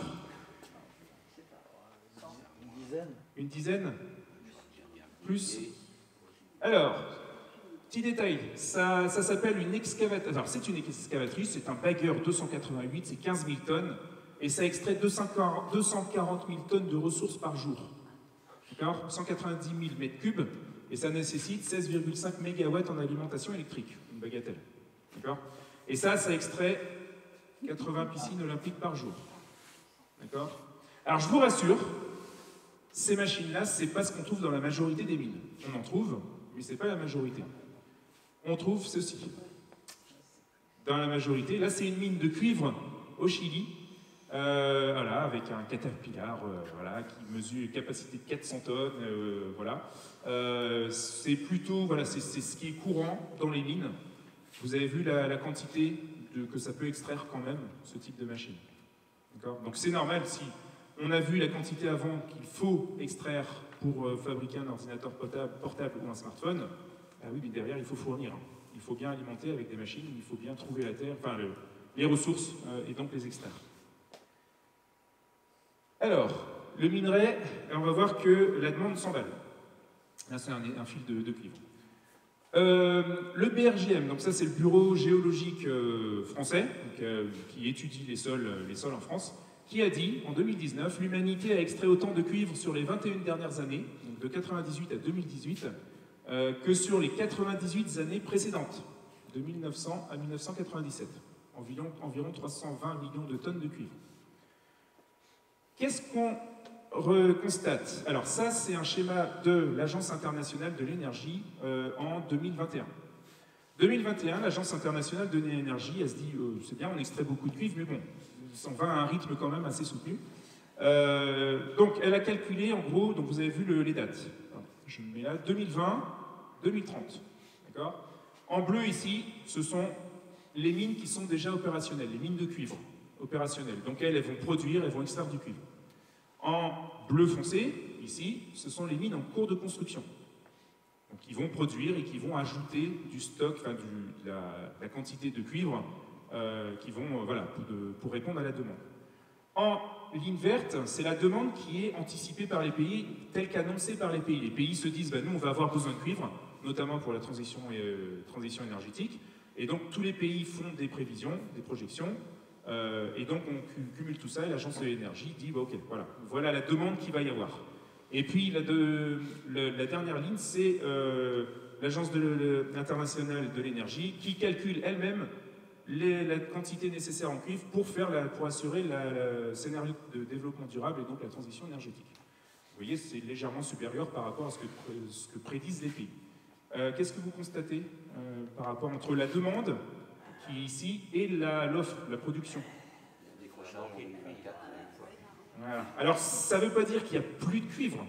Une dizaine? Plus? Alors, petit détail, ça s'appelle une excavatrice. Alors, c'est une excavatrice, c'est un bagger 288, c'est 15 000 tonnes, et ça extrait 240 000 tonnes de ressources par jour. D'accord? 190 000 mètres cubes, et ça nécessite 16,5 mégawatts en alimentation électrique, une bagatelle. D'accord? Et ça extrait 80 piscines olympiques par jour. D'accord? Alors, je vous rassure, ces machines-là, c'est pas ce qu'on trouve dans la majorité des mines. On en trouve, mais c'est pas la majorité. On trouve ceci. Dans la majorité, là, c'est une mine de cuivre au Chili, voilà, avec un Caterpillar, voilà, qui mesure une capacité de 400 tonnes, voilà. C'est plutôt, voilà, c'est ce qui est courant dans les mines. Vous avez vu la quantité que ça peut extraire quand même, ce type de machine. D'accord? Donc c'est normal, si on a vu la quantité avant qu'il faut extraire pour fabriquer un ordinateur portable ou un smartphone, ah oui, mais derrière, il faut fournir. Il faut bien alimenter avec des machines, il faut bien trouver la terre, enfin les ressources, et donc les extraire. Alors, le minerai, on va voir que la demande s'emballe. Là, c'est un fil de cuivre. Le BRGM, donc ça c'est le Bureau géologique français, donc, qui étudie les sols en France, qui a dit, en 2019, l'humanité a extrait autant de cuivre sur les 21 dernières années, donc de 98 à 2018, que sur les 98 années précédentes, de 1900 à 1997, environ 320 millions de tonnes de cuivre. Qu'est-ce qu'on constate? Alors ça, c'est un schéma de l'Agence internationale de l'énergie en 2021. 2021, l'Agence internationale de l'énergie, elle se dit, c'est bien, on extrait beaucoup de cuivre, mais bon, on va à un rythme quand même assez soutenu. Donc elle a calculé, en gros, donc vous avez vu les dates. Je me mets là, 2020, 2030. D'accord? En bleu ici, ce sont les mines qui sont déjà opérationnelles, les mines de cuivre opérationnelles. Donc elles vont produire, elles vont extraire du cuivre. En bleu foncé, ici, ce sont les mines en cours de construction. Donc ils vont produire et qui vont ajouter du stock, enfin la quantité de cuivre qui vont, voilà, pour répondre à la demande. En ligne verte, c'est la demande qui est anticipée par les pays, telle qu'annoncée par les pays. Les pays se disent, nous on va avoir besoin de cuivre, notamment pour la transition énergétique, et donc tous les pays font des prévisions, des projections, et donc on cumule tout ça, et l'Agence de l'énergie dit, ok, voilà la demande qu'il va y avoir. Et puis la dernière ligne, c'est l'Agence internationale de l'énergie qui calcule elle-même la quantité nécessaire en cuivre pour assurer le scénario de développement durable et donc la transition énergétique. Vous voyez, c'est légèrement supérieur par rapport à ce que prédisent les pays. Qu'est-ce que vous constatez par rapport entre la demande, qui est ici, et l'offre, la production? Voilà. Alors, ça ne veut pas dire qu'il n'y a plus de cuivre.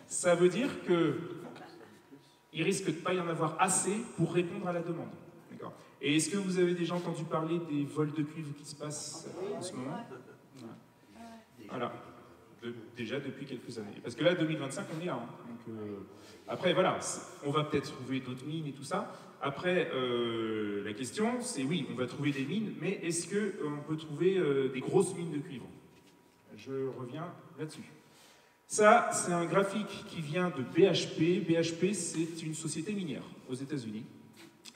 Ça veut dire qu'il risque de ne pas y en avoir assez pour répondre à la demande. D'accord. Et est-ce que vous avez déjà entendu parler des vols de cuivre qui se passent en ce moment? Voilà. Déjà depuis quelques années. Parce que là, 2025, on est là. Hein. Donc, après, voilà, on va peut-être trouver d'autres mines et tout ça. Après, la question, c'est oui, on va trouver des mines, mais est-ce qu'on peut trouver des grosses mines de cuivre? Je reviens là-dessus. Ça, c'est un graphique qui vient de BHP. BHP, c'est une société minière aux États-Unis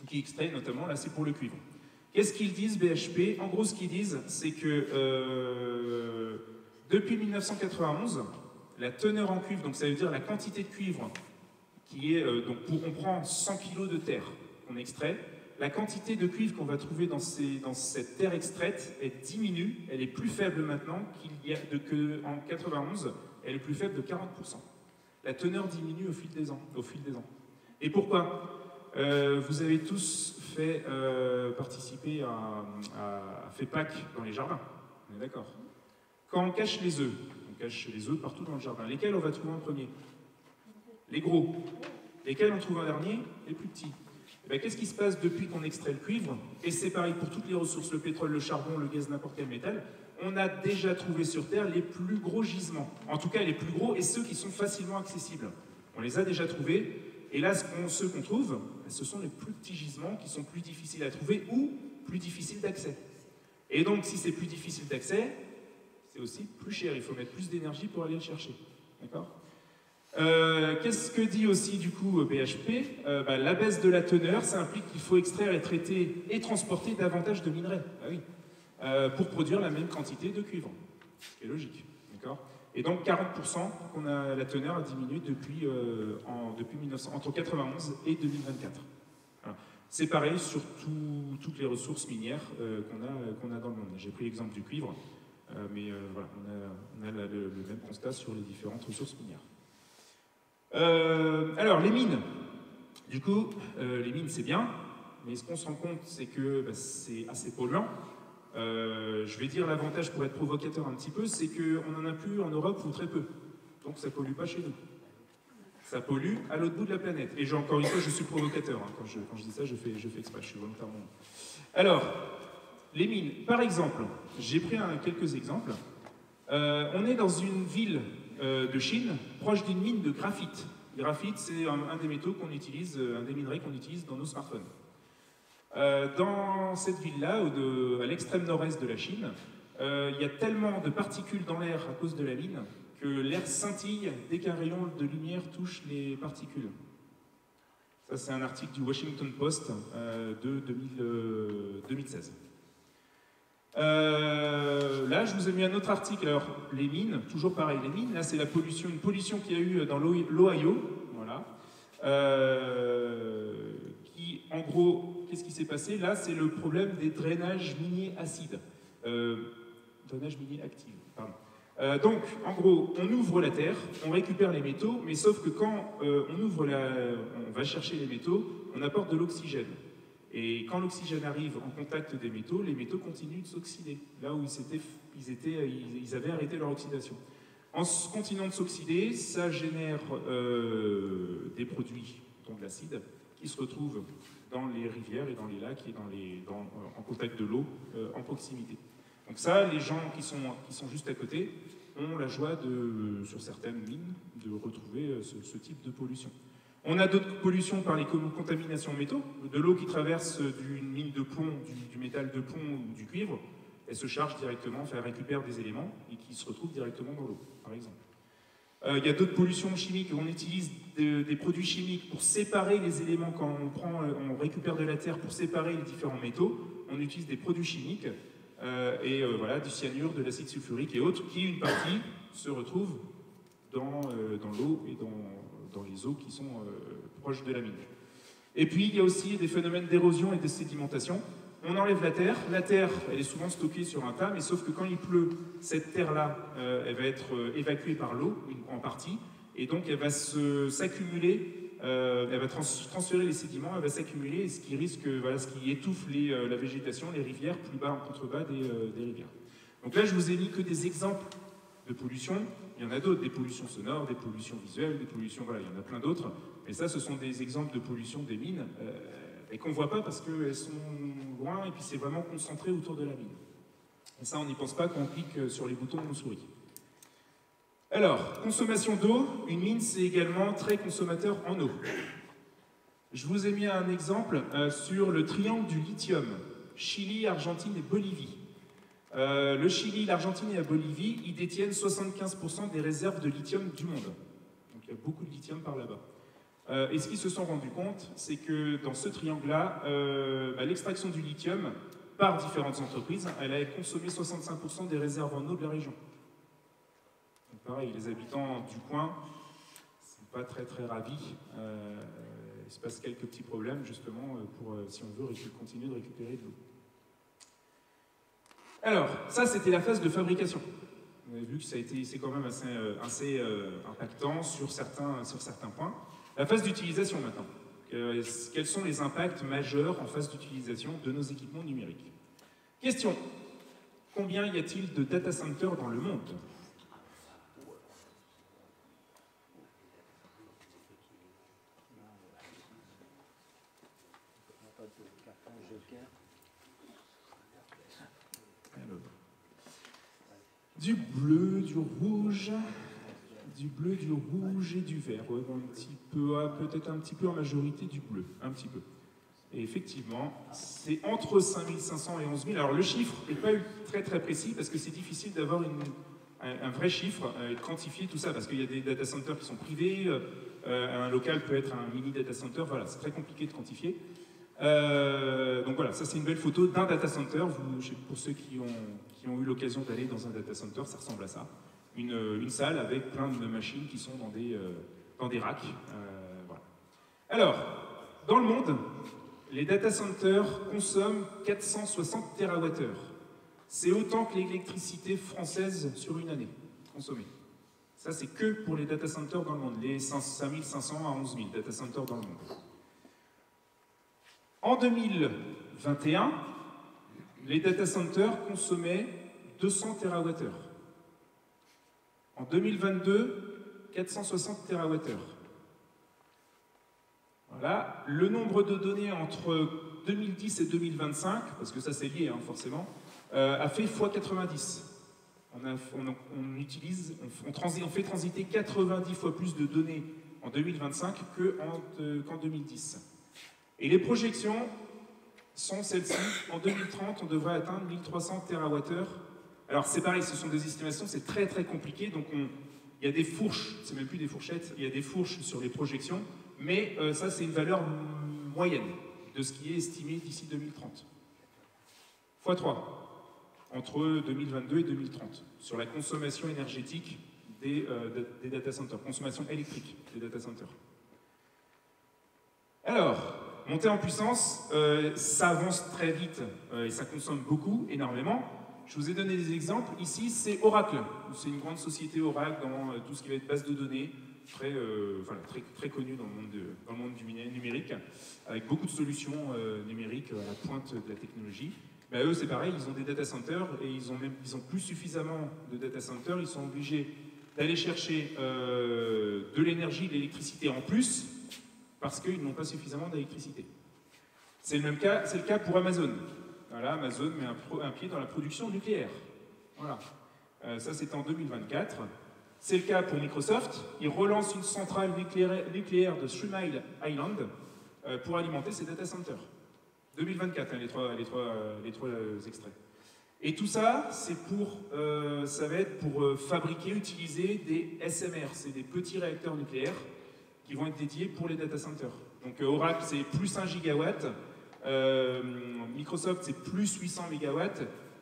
qui extrait notamment, là c'est pour le cuivre. Qu'est-ce qu'ils disent BHP? En gros, ce qu'ils disent, c'est que depuis 1991, la teneur en cuivre, donc ça veut dire la quantité de cuivre qui est, on prend 100 kg de terre qu'on extrait, la quantité de cuivre qu'on va trouver dans cette terre extraite, elle diminue, elle est plus faible maintenant qu'en 91, elle est plus faible de 40%. La teneur diminue au fil des ans. Et pourquoi? Vous avez tous fait participer à FEPAC dans les jardins, on est d'accord? Quand on cache les œufs partout dans le jardin, lesquels on va trouver en premier? Les gros. Lesquels on trouve en dernier? Les plus petits. Et bien, qu'est-ce qui se passe depuis qu'on extrait le cuivre? Et c'est pareil pour toutes les ressources, le pétrole, le charbon, le gaz, n'importe quel métal. On a déjà trouvé sur Terre les plus gros gisements. En tout cas, les plus gros et ceux qui sont facilement accessibles. On les a déjà trouvés. Et là, ceux qu'on trouve, ce sont les plus petits gisements qui sont plus difficiles à trouver ou plus difficiles d'accès. Et donc, si c'est plus difficile d'accès, c'est aussi plus cher. Il faut mettre plus d'énergie pour aller le chercher. D'accord? Qu'est-ce que dit aussi du coup BHP? La baisse de la teneur, ça implique qu'il faut extraire et traiter et transporter davantage de minerais pour produire la même quantité de cuivre. Ce qui est logique. D'accord? Et donc 40%, la teneur a diminué depuis entre 91 et 2024. Voilà. C'est pareil sur toutes les ressources minières qu'on a dans le monde. J'ai pris l'exemple du cuivre, mais voilà, on a le même constat sur les différentes ressources minières. Alors, les mines. Du coup, les mines, c'est bien, mais ce qu'on se rend compte, c'est que c'est assez polluant. Je vais dire l'avantage, pour être provocateur un petit peu, c'est qu'on n'en a plus en Europe ou très peu. Donc ça ne pollue pas chez nous. Ça pollue à l'autre bout de la planète. Et encore une fois, je suis provocateur. Hein. Quand je dis ça, je fais exprès, je suis volontairement. Alors, les mines. Par exemple, j'ai pris quelques exemples. On est dans une ville de Chine, proche d'une mine de graphite. Le graphite, c'est un des métaux qu'on utilise, un des minerais qu'on utilise dans nos smartphones. Dans cette ville-là, à l'extrême nord-est de la Chine, il y a tellement de particules dans l'air à cause de la mine que l'air scintille dès qu'un rayon de lumière touche les particules. Ça, c'est un article du Washington Post de 2016. Là, je vous ai mis un autre article. Alors, les mines, toujours pareil, les mines, là, c'est une pollution qu'il y a eu dans l'Ohio, voilà. Qui, en gros, qu'est-ce qui s'est passé? Là, c'est le problème des drainages miniers acides. Drainage minier actif, pardon. Donc, en gros, on ouvre la terre, on récupère les métaux, mais sauf que quand on va chercher les métaux, on apporte de l'oxygène. Et quand l'oxygène arrive en contact des métaux, les métaux continuent de s'oxyder, là où ils avaient arrêté leur oxydation. En continuant de s'oxyder, ça génère des produits, dont de l'acide, qui se retrouvent dans les rivières et dans les lacs et en contact de l'eau en proximité. Donc ça, les gens qui sont juste à côté ont la joie, sur certaines mines, de retrouver ce type de pollution. On a d'autres pollutions par les contaminations en métaux, de l'eau qui traverse d'une mine de plomb, du métal de plomb ou du cuivre, elle se charge directement, elle récupère des éléments et qui se retrouvent directement dans l'eau, par exemple. Il y a d'autres pollutions chimiques, on utilise des produits chimiques pour séparer les éléments, quand on récupère de la terre pour séparer les différents métaux, on utilise des produits chimiques, voilà, du cyanure, de l'acide sulfurique et autres, qui une partie se retrouvent dans l'eau et dans les eaux qui sont proches de la mine. Et puis, il y a aussi des phénomènes d'érosion et de sédimentation. On enlève la terre, elle est souvent stockée sur un tas, mais sauf que quand il pleut, cette terre-là, elle va être évacuée par l'eau, en partie, et donc elle va s'accumuler, elle va transférer les sédiments, elle va s'accumuler, ce qui risque, voilà, ce qui étouffe la végétation, les rivières, plus bas, en contrebas des rivières. Donc là, je vous ai mis que des exemples de pollution. Il y en a d'autres, des pollutions sonores, des pollutions visuelles, des pollutions, voilà, il y en a plein d'autres. Mais ça, ce sont des exemples de pollution des mines, et qu'on ne voit pas parce qu'elles sont loin, et puis c'est vraiment concentré autour de la mine. Et ça, on n'y pense pas quand on clique sur les boutons de nos souris. Alors, consommation d'eau, une mine, c'est également très consommateur en eau. Je vous ai mis un exemple sur le triangle du lithium, Chili, Argentine et Bolivie. Le Chili, l'Argentine et la Bolivie, ils détiennent 75% des réserves de lithium du monde. Donc il y a beaucoup de lithium par là-bas. Et ce qu'ils se sont rendus compte, c'est que dans ce triangle-là, l'extraction du lithium par différentes entreprises, elle a consommé 65% des réserves en eau de la région. Donc pareil, les habitants du coin ne sont pas très ravis. Il se passe quelques petits problèmes justement pour, si on veut continuer de récupérer de l'eau. Alors, ça c'était la phase de fabrication. Vous avez vu que c'est quand même assez impactant sur certains points. La phase d'utilisation maintenant. Quels sont les impacts majeurs en phase d'utilisation de nos équipements numériques? Question. Combien y a-t-il de data centers dans le monde? Alors, du bleu, du rouge... Du bleu, du rouge et du vert. Ouais, peut-être un petit peu en majorité du bleu, un petit peu. Et effectivement, c'est entre 5500 et 11 000. Alors le chiffre n'est pas très précis parce que c'est difficile d'avoir un vrai chiffre et de quantifier tout ça parce qu'il y a des data centers qui sont privés, un local peut être un mini data center, voilà, c'est très compliqué de quantifier. Donc voilà, ça c'est une belle photo d'un data center. Pour ceux qui ont eu l'occasion d'aller dans un data center, ça ressemble à ça. Une salle avec plein de machines qui sont dans des racks. Voilà. Alors, dans le monde, les data centers consomment 460 TWh. C'est autant que l'électricité française sur une année consommée. Ça, c'est que pour les data centers dans le monde, les 5500 à 11 000 data centers dans le monde. En 2021, les data centers consommaient 200 TWh. En 2022, 460 TWh. Voilà. Le nombre de données entre 2010 et 2025, parce que ça c'est lié forcément, a fait x90. On fait transiter 90 fois plus de données en 2025 qu'en 2010. Et les projections sont celles-ci. En 2030, on devrait atteindre 1300 TWh. Alors c'est pareil, ce sont des estimations, c'est très compliqué, donc il y a des fourches, c'est même plus des fourchettes, il y a des fourches sur les projections, mais ça c'est une valeur moyenne de ce qui est estimé d'ici 2030. x3, entre 2022 et 2030, sur la consommation énergétique des data centers, consommation électrique des data centers. Alors, montée en puissance, ça avance très vite et ça consomme beaucoup, énormément. Je vous ai donné des exemples. Ici, c'est Oracle. C'est une grande société Oracle dans tout ce qui va être base de données, très connue dans le monde du numérique, avec beaucoup de solutions numériques à la pointe de la technologie. Eux, c'est pareil, ils ont des data centers et ils ont plus suffisamment de data centers. Ils sont obligés d'aller chercher de l'énergie, de l'électricité en plus, parce qu'ils n'ont pas suffisamment d'électricité. C'est le cas pour Amazon. Voilà, Amazon met un pied dans la production nucléaire. Voilà. Ça, c'est en 2024. C'est le cas pour Microsoft. Ils relancent une centrale nucléaire de 3 Mile Island pour alimenter ses data centers. 2024, les trois extraits. Et tout ça, ça va être pour fabriquer, utiliser des SMR. C'est des petits réacteurs nucléaires qui vont être dédiés pour les data centers. Donc Oracle, c'est plus 1 gigawatt. Microsoft, c'est plus 800 MW,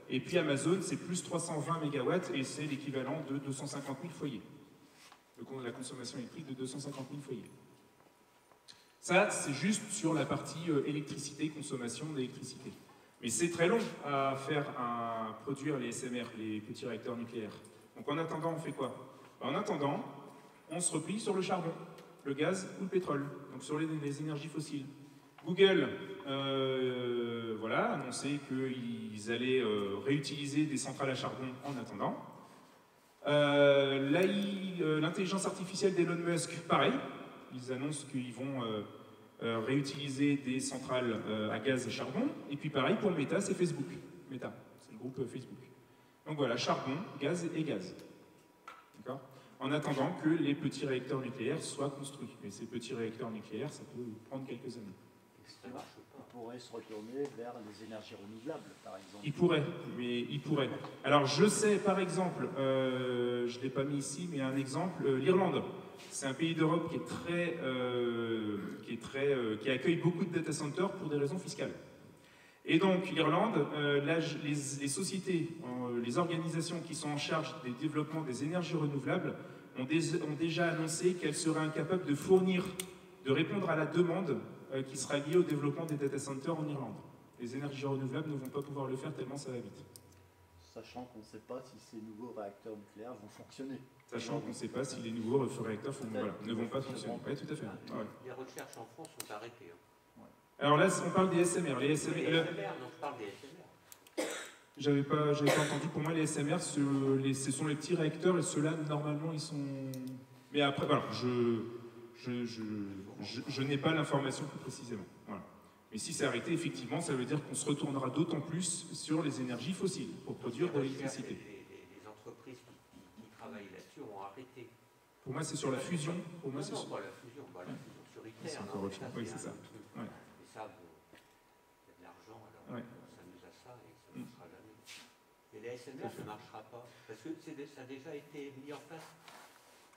et puis Amazon, c'est plus 320 MW, et c'est l'équivalent de 250 000 foyers. La consommation électrique de 250 000 foyers. Ça, c'est juste sur la partie électricité, consommation d'électricité. Mais c'est très long à produire les SMR, les petits réacteurs nucléaires. Donc en attendant, on fait quoi? En attendant, on se replie sur le charbon, le gaz ou le pétrole, donc sur les énergies fossiles. Google a annoncé qu'ils allaient réutiliser des centrales à charbon en attendant. L'intelligence artificielle d'Elon Musk, pareil. Ils annoncent qu'ils vont réutiliser des centrales à gaz et charbon. Et puis pareil pour le Meta, c'est Facebook. Meta, c'est le groupe Facebook. Donc voilà, charbon, gaz et gaz. D'accord ? En attendant que les petits réacteurs nucléaires soient construits. Et ces petits réacteurs nucléaires, ça peut prendre quelques années.
Ça marche pas.
pourrait se retourner vers les énergies renouvelables, par exemple.
Il pourrait, mais il pourrait. Alors je sais, par exemple, je ne l'ai pas mis ici, mais un exemple, l'Irlande. C'est un pays d'Europe qui accueille beaucoup de data centers pour des raisons fiscales. Et donc l'Irlande, les sociétés, les organisations qui sont en charge des développements des énergies renouvelables ont déjà annoncé qu'elles seraient incapables de fournir, de répondre à la demande qui sera liée au développement des data centers en Irlande. Les énergies renouvelables ne vont pas pouvoir le faire tellement ça va vite.
Sachant qu'on ne sait pas si ces nouveaux réacteurs nucléaires vont fonctionner.
Sachant qu'on ne sait pas si les nouveaux réacteurs ne vont pas fonctionner. Oui, tout à fait. Ouais.
Les recherches en France sont arrêtées. Hein.
Alors là, on parle des SMR. Les SMR,
non, je parle des SMR.
J'avais pas entendu. Pour moi, les SMR, ce sont les petits réacteurs et ceux-là, normalement, ils sont... Mais après, voilà, je n'ai pas l'information plus précisément. Voilà. Mais si c'est arrêté, effectivement, ça veut dire qu'on se retournera d'autant plus sur les énergies fossiles pour produire de l'électricité.
Les entreprises qui travaillent là-dessus ont arrêté.
Pour moi, c'est sur la fusion. Pour moi,
non, pas la fusion. Bah, la fusion sur ITER.
C'est encore autre chose. Oui, c'est ça. Ouais.
Mais ça, bon, il y a de l'argent, alors ça nous a ça et ça ne marchera jamais. Et les SMR, ça ne marchera pas. Parce que ça a déjà été mis en place.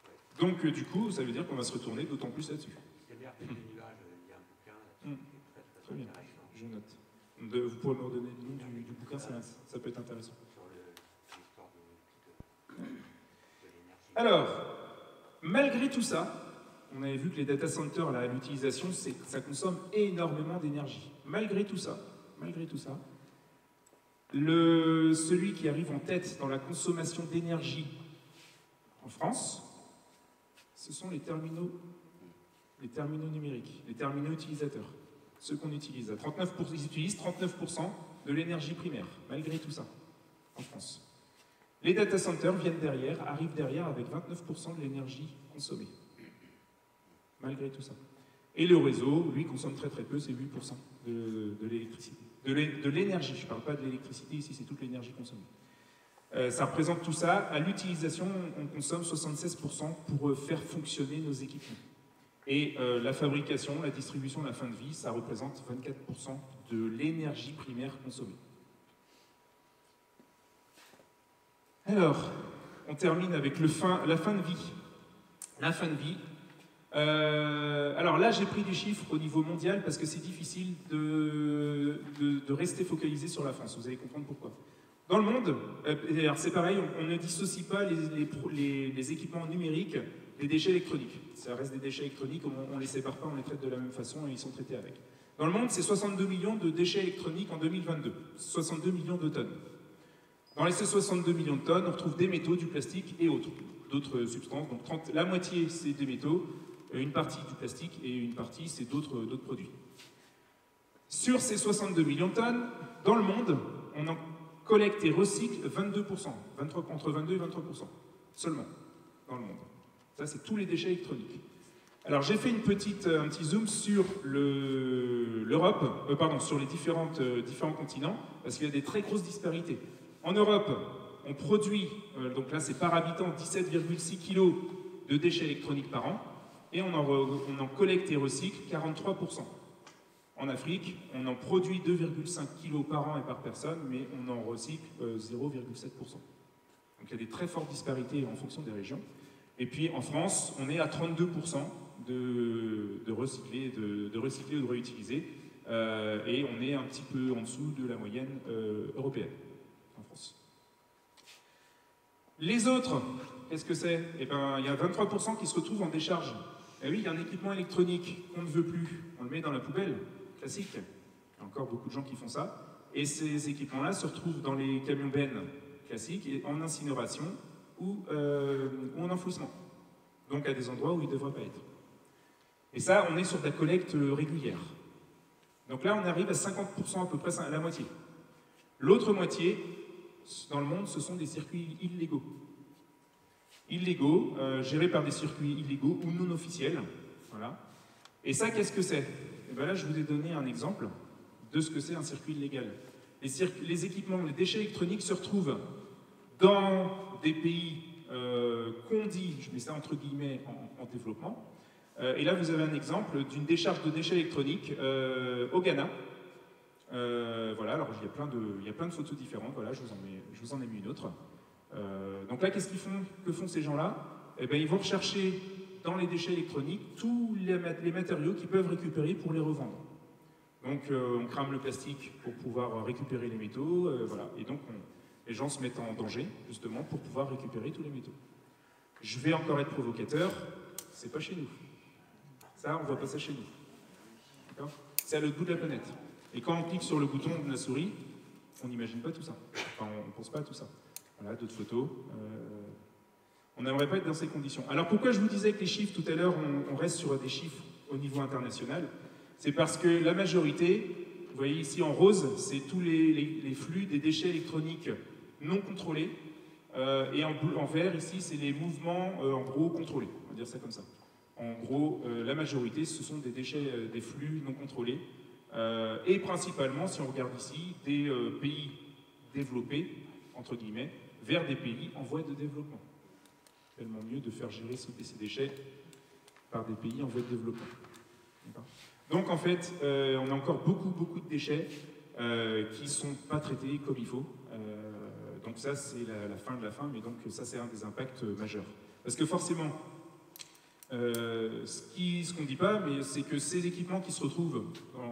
Ouais.
Donc, du coup, ça veut dire qu'on va se retourner d'autant plus là-dessus.
C'est bien que les nuages, il y a un bouquin là-dessus qui est très
bien.
intéressant.
Je note. Vous pourrez me redonner le nom du bouquin, ça peut être intéressant.
Sur l'histoire de l'énergie.
Alors, malgré tout ça, on avait vu que les data centers, l'utilisation, ça consomme énormément d'énergie. Malgré tout ça, celui qui arrive en tête dans la consommation d'énergie en France, ce sont les terminaux numériques, les terminaux utilisateurs. Ceux qu'on utilise. Ils utilisent 39% de l'énergie primaire, malgré tout ça, en France. Les data centers arrivent derrière avec 29% de l'énergie consommée, malgré tout ça. Et le réseau, lui, consomme très très peu, c'est 8% de l'électricité. De l'énergie, je ne parle pas de l'électricité, ici c'est toute l'énergie consommée. Ça représente tout ça. À l'utilisation, on consomme 76% pour faire fonctionner nos équipements. Et la fabrication, la distribution, la fin de vie, ça représente 24% de l'énergie primaire consommée. Alors, on termine avec la fin de vie. La fin de vie. Alors là, j'ai pris des chiffres au niveau mondial parce que c'est difficile de rester focalisé sur la France. Vous allez comprendre pourquoi. Dans le monde, c'est pareil, on ne dissocie pas les équipements numériques des déchets électroniques. Ça reste des déchets électroniques, on ne les sépare pas, on les traite de la même façon et ils sont traités avec. Dans le monde, c'est 62 millions de déchets électroniques en 2022. 62 millions de tonnes. Dans ces 62 millions de tonnes, on retrouve des métaux, du plastique et d'autres substances. Donc la moitié, c'est des métaux, une partie du plastique et une partie, c'est d'autres produits. Sur ces 62 millions de tonnes, dans le monde, on en collecte et recycle 22%. Entre 22 et 23%. Seulement, dans le monde. Ça, c'est tous les déchets électroniques. Alors, j'ai fait un petit zoom sur l'Europe, sur les différents continents, parce qu'il y a des très grosses disparités. En Europe, on produit, donc là c'est par habitant, 17,6 kg de déchets électroniques par an, et on en collecte et recycle 43%. En Afrique, on en produit 2,5 kg par an et par personne, mais on en recycle 0,7%. Donc il y a des très fortes disparités en fonction des régions. Et puis en France, on est à 32% de recycler ou de réutiliser, et on est un petit peu en dessous de la moyenne européenne en France. Les autres, qu'est-ce que c'est? Eh bien, il y a 23% qui se retrouvent en décharge. Et oui, il y a un équipement électronique qu'on ne veut plus, on le met dans la poubelle, classique. Il y a encore beaucoup de gens qui font ça. Et ces équipements-là se retrouvent dans les camions bennes classiques, et en incinération ou en enfouissement. Donc à des endroits où ils ne devraient pas être. Et ça, on est sur de la collecte régulière. Donc là, on arrive à 50%, à peu près la moitié. L'autre moitié, dans le monde, ce sont des circuits illégaux. Gérés par des circuits illégaux ou non officiels. Voilà. Et ça, qu'est-ce que c'est? Et bien là, je vous ai donné un exemple de ce que c'est un circuit illégal. Les équipements, les déchets électroniques se retrouvent dans des pays qu'on dit, je mets ça entre guillemets, en développement. Et là, vous avez un exemple d'une décharge de déchets électroniques au Ghana. Voilà, alors il y a plein de photos différentes, voilà, je vous en ai mis une autre. Donc là, qu'est-ce qu'ils font? Que font ces gens-là? Eh bien, ils vont rechercher dans les déchets électroniques tous les matériaux qu'ils peuvent récupérer pour les revendre. Donc on crame le plastique pour pouvoir récupérer les métaux, voilà. Et donc les gens se mettent en danger, justement, pour pouvoir récupérer tous les métaux. Je vais encore être provocateur, c'est pas chez nous. Ça, on voit pas ça chez nous. C'est à l'autre bout de la planète. Et quand on clique sur le bouton de la souris, on n'imagine pas tout ça. Enfin, on ne pense pas à tout ça. Voilà, d'autres photos. On n'aimerait pas être dans ces conditions. Alors pourquoi je vous disais que les chiffres, tout à l'heure, on reste sur des chiffres au niveau international? C'est parce que la majorité, vous voyez ici en rose, c'est tous les flux des déchets électroniques non contrôlés. Et en vert, ici, c'est les mouvements, en gros, contrôlés. On va dire ça comme ça. En gros, la majorité, ce sont des déchets, des flux non contrôlés. Et principalement, si on regarde ici, des pays développés, entre guillemets, vers des pays en voie de développement. Tellement mieux de faire gérer ces déchets par des pays en voie de développement. Donc en fait, on a encore beaucoup de déchets qui ne sont pas traités comme il faut. Donc ça, c'est la fin de la fin, mais donc ça, c'est un des impacts majeurs. Parce que forcément, ce qu'on ne dit pas, mais c'est que ces équipements qui se retrouvent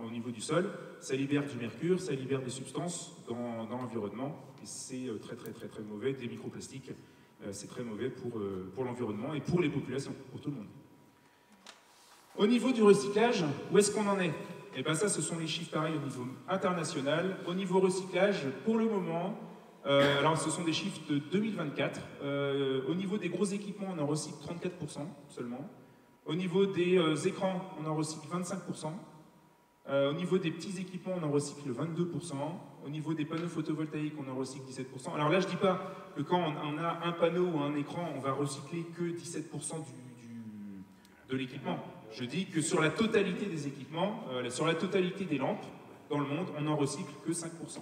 au niveau du sol, ça libère du mercure, ça libère des substances dans l'environnement, et c'est très mauvais, des microplastiques, c'est très mauvais pour l'environnement et pour les populations, pour tout le monde. Au niveau du recyclage, où est-ce qu'on en est? Et bien ça, ce sont les chiffres pareils au niveau international. Au niveau recyclage, pour le moment, alors ce sont des chiffres de 2024. Au niveau des gros équipements, on en recycle 34% seulement. Au niveau des écrans, on en recycle 25%. Au niveau des petits équipements, on en recycle 22%. Au niveau des panneaux photovoltaïques, on en recycle 17%. Alors là, je ne dis pas que quand on a un panneau ou un écran, on va recycler que 17% de l'équipement. Je dis que sur la totalité des équipements, sur la totalité des lampes dans le monde, on n'en recycle que 5%. Parce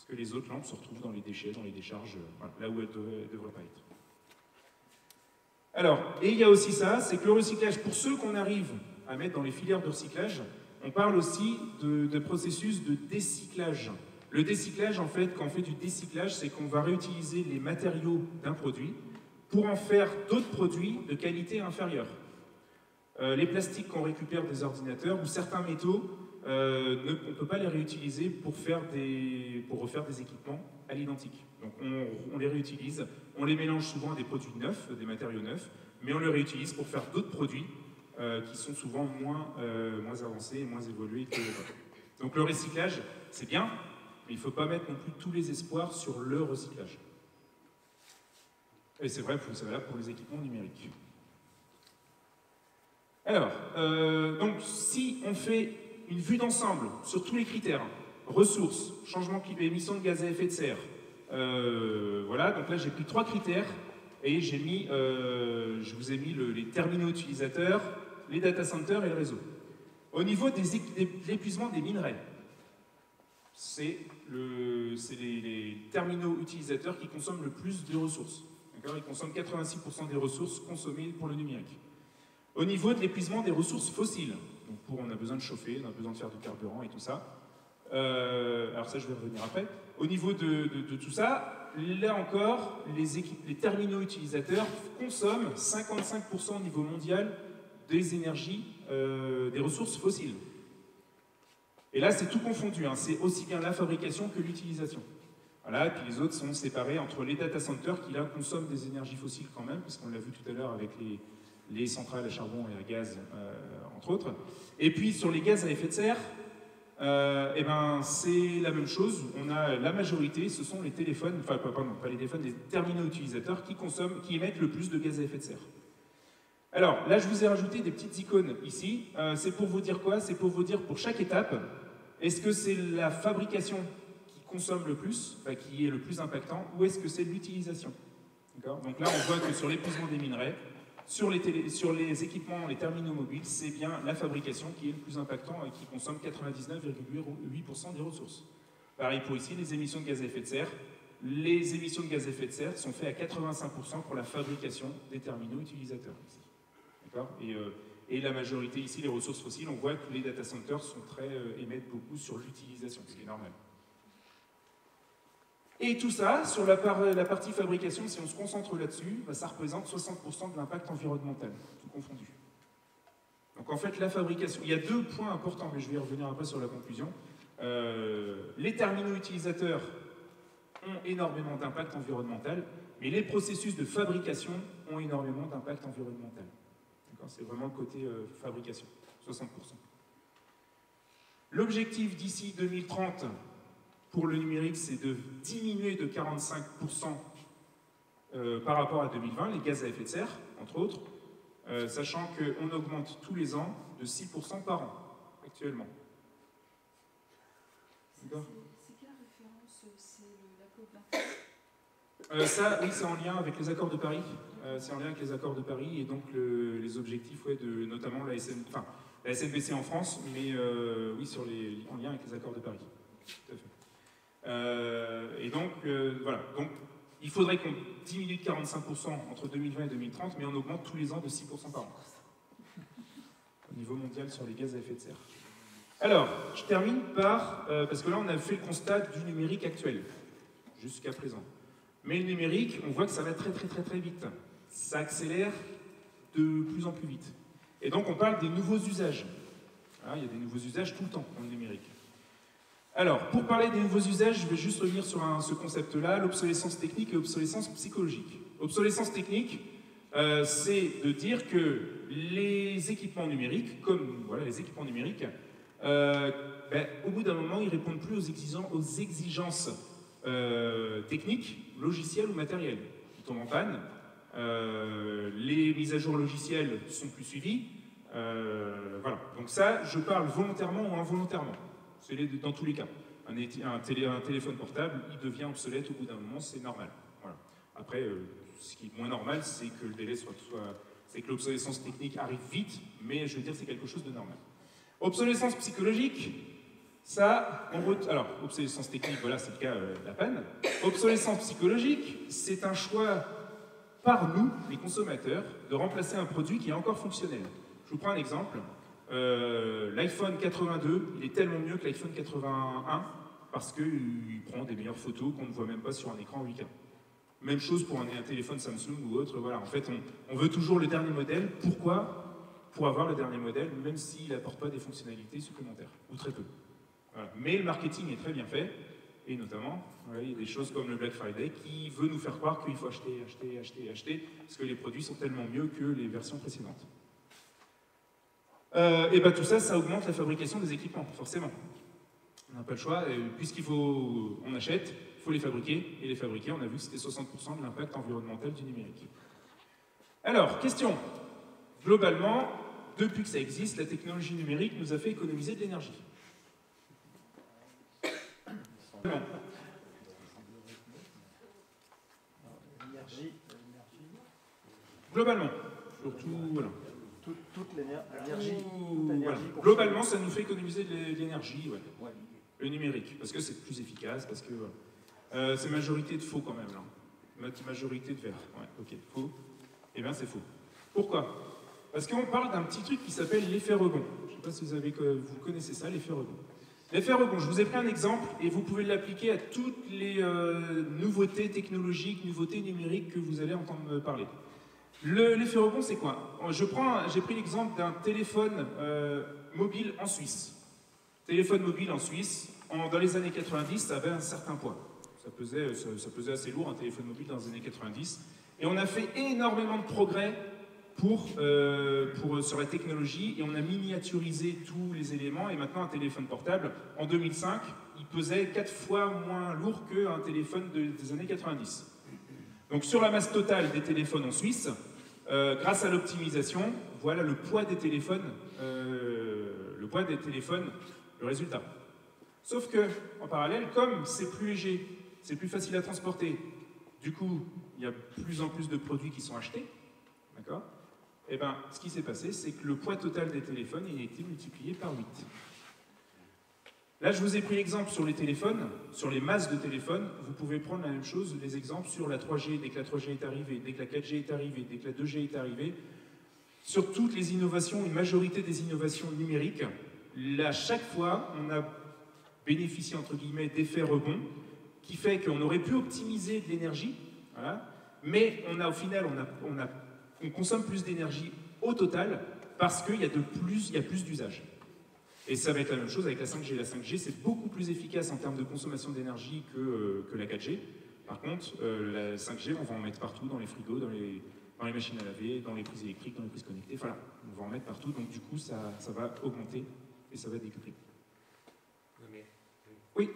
que les autres lampes se retrouvent dans les déchets, dans les décharges, là où elles ne devraient pas être. Alors, et il y a aussi ça, c'est que le recyclage, pour ceux qu'on arrive à mettre dans les filières de recyclage, on parle aussi de processus de décyclage. Le décyclage, en fait, quand on fait du décyclage, c'est qu'on va réutiliser les matériaux d'un produit pour en faire d'autres produits de qualité inférieure. Les plastiques qu'on récupère des ordinateurs ou certains métaux, on ne peut pas les réutiliser pour refaire des équipements à l'identique. Donc on les réutilise, on les mélange souvent à des produits neufs, des matériaux neufs, mais on les réutilise pour faire d'autres produits qui sont souvent moins avancés et moins évolués que les autres. Donc le recyclage, c'est bien, mais il ne faut pas mettre non plus tous les espoirs sur le recyclage. Et c'est valable pour les équipements numériques. Alors, donc si on fait une vue d'ensemble sur tous les critères, ressources, changement climatique, émissions de gaz à effet de serre, voilà, donc là j'ai pris 3 critères et je vous ai mis les terminaux utilisateurs, les data centers et le réseau. Au niveau de l'épuisement des minerais, c'est les terminaux utilisateurs qui consomment le plus de ressources. Ils consomment 86% des ressources consommées pour le numérique. Au niveau de l'épuisement des ressources fossiles, donc on a besoin de chauffer, on a besoin de faire du carburant et tout ça. Alors ça, je vais revenir après. Au niveau de tout ça, là encore, les terminaux utilisateurs consomment 55% au niveau mondial des énergies, des ressources fossiles. Et là, c'est tout confondu, hein. C'est aussi bien la fabrication que l'utilisation. Voilà, et puis les autres sont séparés entre les data centers qui là consomment des énergies fossiles quand même, puisqu'on l'a vu tout à l'heure avec les centrales à charbon et à gaz, entre autres. Et puis sur les gaz à effet de serre, eh ben, c'est la même chose. On a la majorité, ce sont les téléphones, enfin pardon, pas les téléphones, les terminaux utilisateurs qui émettent le plus de gaz à effet de serre. Alors là, je vous ai rajouté des petites icônes ici. C'est pour vous dire quoi? C'est pour vous dire pour chaque étape, est-ce que c'est la fabrication qui consomme le plus, enfin, qui est le plus impactant, ou est-ce que c'est l'utilisation? Donc là, on voit que sur l'épuisement des minerais, sur les équipements, les terminaux mobiles, c'est bien la fabrication qui est le plus impactant et qui consomme 99,8% des ressources. Pareil pour ici, les émissions de gaz à effet de serre. Les émissions de gaz à effet de serre sont faites à 85% pour la fabrication des terminaux utilisateurs. Et Et la majorité ici, les ressources fossiles, on voit que les data centers émettent beaucoup sur l'utilisation, ce qui est normal. Et tout ça, sur la partie fabrication, si on se concentre là-dessus, bah, ça représente 60% de l'impact environnemental, tout confondu. Donc en fait, la fabrication, il y a deux points importants, mais je vais y revenir après sur la conclusion. Les terminaux utilisateurs ont énormément d'impact environnemental, mais les processus de fabrication ont énormément d'impact environnemental. C'est vraiment le côté fabrication, 60%. L'objectif d'ici 2030 pour le numérique, c'est de diminuer de 45% par rapport à 2020, les gaz à effet de serre, entre autres, sachant qu'on augmente tous les ans de 6% par an, actuellement.
C'est quelle référence? C'est la COP21?
Ça, oui, c'est en lien avec les accords de Paris. C'est en lien avec les accords de Paris et donc les objectifs, ouais, de notamment la SNBC en France, mais oui, en lien avec les accords de Paris. Tout à fait. Et donc, voilà. Donc, il faudrait qu'on diminue de 45% entre 2020 et 2030, mais on augmente tous les ans de 6% par an. Au niveau mondial sur les gaz à effet de serre. Alors, je termine par, parce que là, on a fait le constat du numérique actuel, jusqu'à présent. Mais le numérique, on voit que ça va très vite. Ça accélère de plus en plus vite. Et donc on parle des nouveaux usages. Hein, il y a des nouveaux usages tout le temps dans le numérique. Alors, pour parler des nouveaux usages, je vais juste revenir sur ce concept-là, l'obsolescence technique et l'obsolescence psychologique. Obsolescence technique, c'est de dire que les équipements numériques, comme voilà, les équipements numériques, au bout d'un moment, ils ne répondent plus aux exigences techniques, logicielles ou matérielles. Ils tombent en panne, les mises à jour logicielles sont plus suivies, voilà. Donc ça, je parle volontairement ou involontairement. C'est dans tous les cas. Un téléphone portable, il devient obsolète au bout d'un moment, c'est normal. Voilà. Après, ce qui est moins normal, c'est que le délai c'est que l'obsolescence technique arrive vite, mais je veux dire, c'est quelque chose de normal. Obsolescence psychologique, ça, alors, obsolescence technique, voilà, c'est le cas de la panne. Obsolescence psychologique, c'est un choix par nous, les consommateurs, de remplacer un produit qui est encore fonctionnel. Je vous prends un exemple. L'iPhone 82, il est tellement mieux que l'iPhone 81 parce qu'il prend des meilleures photos qu'on ne voit même pas sur un écran 8K. Même chose pour un téléphone Samsung ou autre. Voilà. En fait, on veut toujours le dernier modèle. Pourquoi? Pour avoir le dernier modèle, même s'il n'apporte pas des fonctionnalités supplémentaires, ou très peu. Voilà. Mais le marketing est très bien fait, et notamment, voilà, il y a des choses comme le Black Friday qui veut nous faire croire qu'il faut acheter, parce que les produits sont tellement mieux que les versions précédentes. Et bien tout ça, ça augmente la fabrication des équipements, forcément. On n'a pas le choix, on achète, il faut les fabriquer, et les fabriquer, on a vu que c'était 60% de l'impact environnemental du numérique. Alors, question. Globalement, depuis que ça existe, la technologie numérique nous a fait économiser de l'énergie. Globalement, surtout, voilà.
Toute l'énergie.
Voilà. Globalement, ça nous fait économiser de l'énergie, ouais. Ouais. Le numérique, parce que c'est plus efficace, parce que c'est majorité de faux quand même, là. Majorité de vert. Ouais, ok, faux. Eh bien, c'est faux. Pourquoi? Parce qu'on parle d'un petit truc qui s'appelle l'effet rebond. Je ne sais pas si vous connaissez ça, l'effet rebond. L'effet rebond, je vous ai pris un exemple et vous pouvez l'appliquer à toutes les nouveautés technologiques, nouveautés numériques que vous allez entendre parler. L'effet rebond, c'est quoi? J'ai pris l'exemple d'un téléphone mobile en Suisse. Téléphone mobile en Suisse, dans les années 90, ça avait un certain poids. Ça pesait assez lourd, un téléphone mobile dans les années 90. Et on a fait énormément de progrès sur la technologie et on a miniaturisé tous les éléments. Et maintenant, un téléphone portable, en 2005, il pesait 4 fois moins lourd qu'un téléphone des années 90. Donc sur la masse totale des téléphones en Suisse, grâce à l'optimisation, voilà le poids des téléphones, le résultat. Sauf que, en parallèle, comme c'est plus léger, c'est plus facile à transporter, du coup, il y a de plus en plus de produits qui sont achetés, d'accord? Et bien, ce qui s'est passé, c'est que le poids total des téléphones a été multiplié par 8. Là, je vous ai pris l'exemple sur les téléphones, sur les masses de téléphones. Vous pouvez prendre la même chose, les exemples sur la 3G, dès que la 3G est arrivée, dès que la 4G est arrivée, dès que la 2G est arrivée. sur toutes les innovations, une majorité des innovations numériques, là, chaque fois, on a bénéficié, entre guillemets, d'effets rebonds, qui fait qu'on aurait pu optimiser de l'énergie, voilà, mais au final, on consomme plus d'énergie au total parce qu'il y a plus d'usages. Et ça va être la même chose avec la 5G. La 5G, c'est beaucoup plus efficace en termes de consommation d'énergie que la 4G. Par contre, la 5G, on va en mettre partout, dans les frigos, dans les machines à laver, dans les prises électriques, dans les prises connectées. Voilà, on va en mettre partout. Donc du coup, ça va augmenter et ça va décupler. Oui.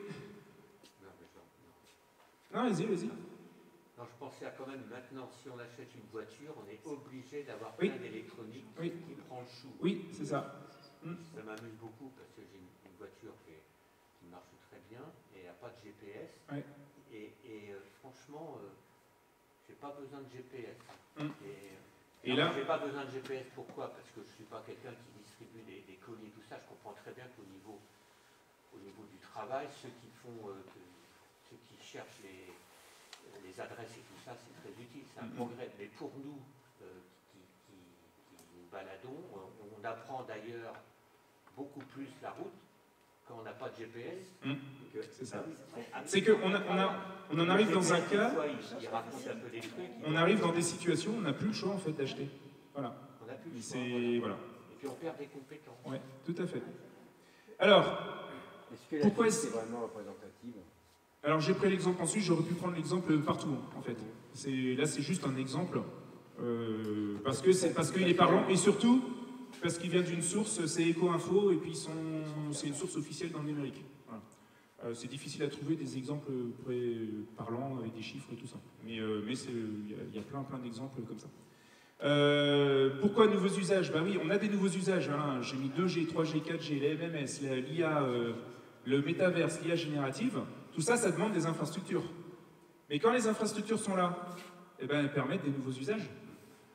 Non, vas-y.
Non, je pensais à quand même maintenant, si on achète une voiture, on est obligé d'avoir plein d'électronique qui prend le chou.
Oui, c'est ça.
Ça m'amuse beaucoup parce que j'ai une voiture qui marche très bien et elle n'a pas de GPS.
Oui.
Et franchement, j'ai pas besoin de GPS.
Et là,
j'ai pas besoin de GPS, pourquoi? Parce que je suis pas quelqu'un qui distribue des colis et tout ça. Je comprends très bien qu'au niveau du travail, ceux qui cherchent les adresses et tout ça, c'est très utile, c'est un progrès. Mais pour nous qui nous baladons, on apprend d'ailleurs beaucoup plus la route quand on n'a pas de GPS.
C'est ça. C'est qu'on en arrive dans un cas, on arrive dans des situations où on n'a plus le choix en fait d'acheter. Voilà.
On n'a plus le choix.
Voilà.
Et puis on perd des compétences.
Oui, tout à fait. Alors, pourquoi
c'est vraiment représentative?
Alors j'ai pris l'exemple ensuite, j'aurais pu prendre l'exemple partout en fait. Là c'est juste un exemple parce qu'il est parlant et surtout parce qu'il vient d'une source, c'est Eco-Info et puis c'est une source officielle dans le numérique. Voilà. C'est difficile à trouver des exemples parlants avec des chiffres et tout ça. Mais il y a plein d'exemples comme ça. Pourquoi nouveaux usages? Bah oui, on a des nouveaux usages. Hein. J'ai mis 2G, 3G, 4G, la MMS, l'IA, le métaverse, l'IA générative. Tout ça, ça demande des infrastructures. Mais quand les infrastructures sont là, eh ben, elles permettent des nouveaux usages.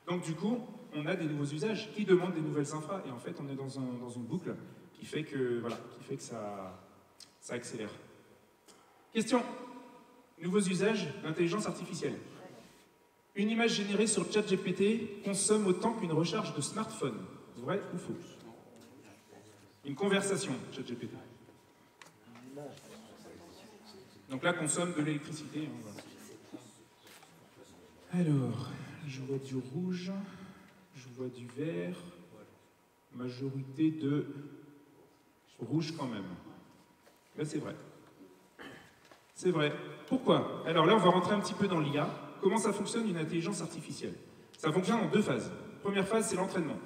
Donc du coup, on a des nouveaux usages qui demandent des nouvelles infras. Et en fait, on est dans une boucle qui fait que, ça accélère. Question. Nouveaux usages d'intelligence artificielle. Une image générée sur ChatGPT consomme autant qu'une recharge de smartphone. Vrai ou faux? Une conversation, ChatGPT. Donc là, consomme de l'électricité. Alors, je vois du rouge, je vois du vert, majorité de rouge quand même. Là, c'est vrai. C'est vrai. Pourquoi? Alors là, on va rentrer un petit peu dans l'IA. Comment ça fonctionne une intelligence artificielle? Ça fonctionne en deux phases. Première phase, c'est l'entraînement.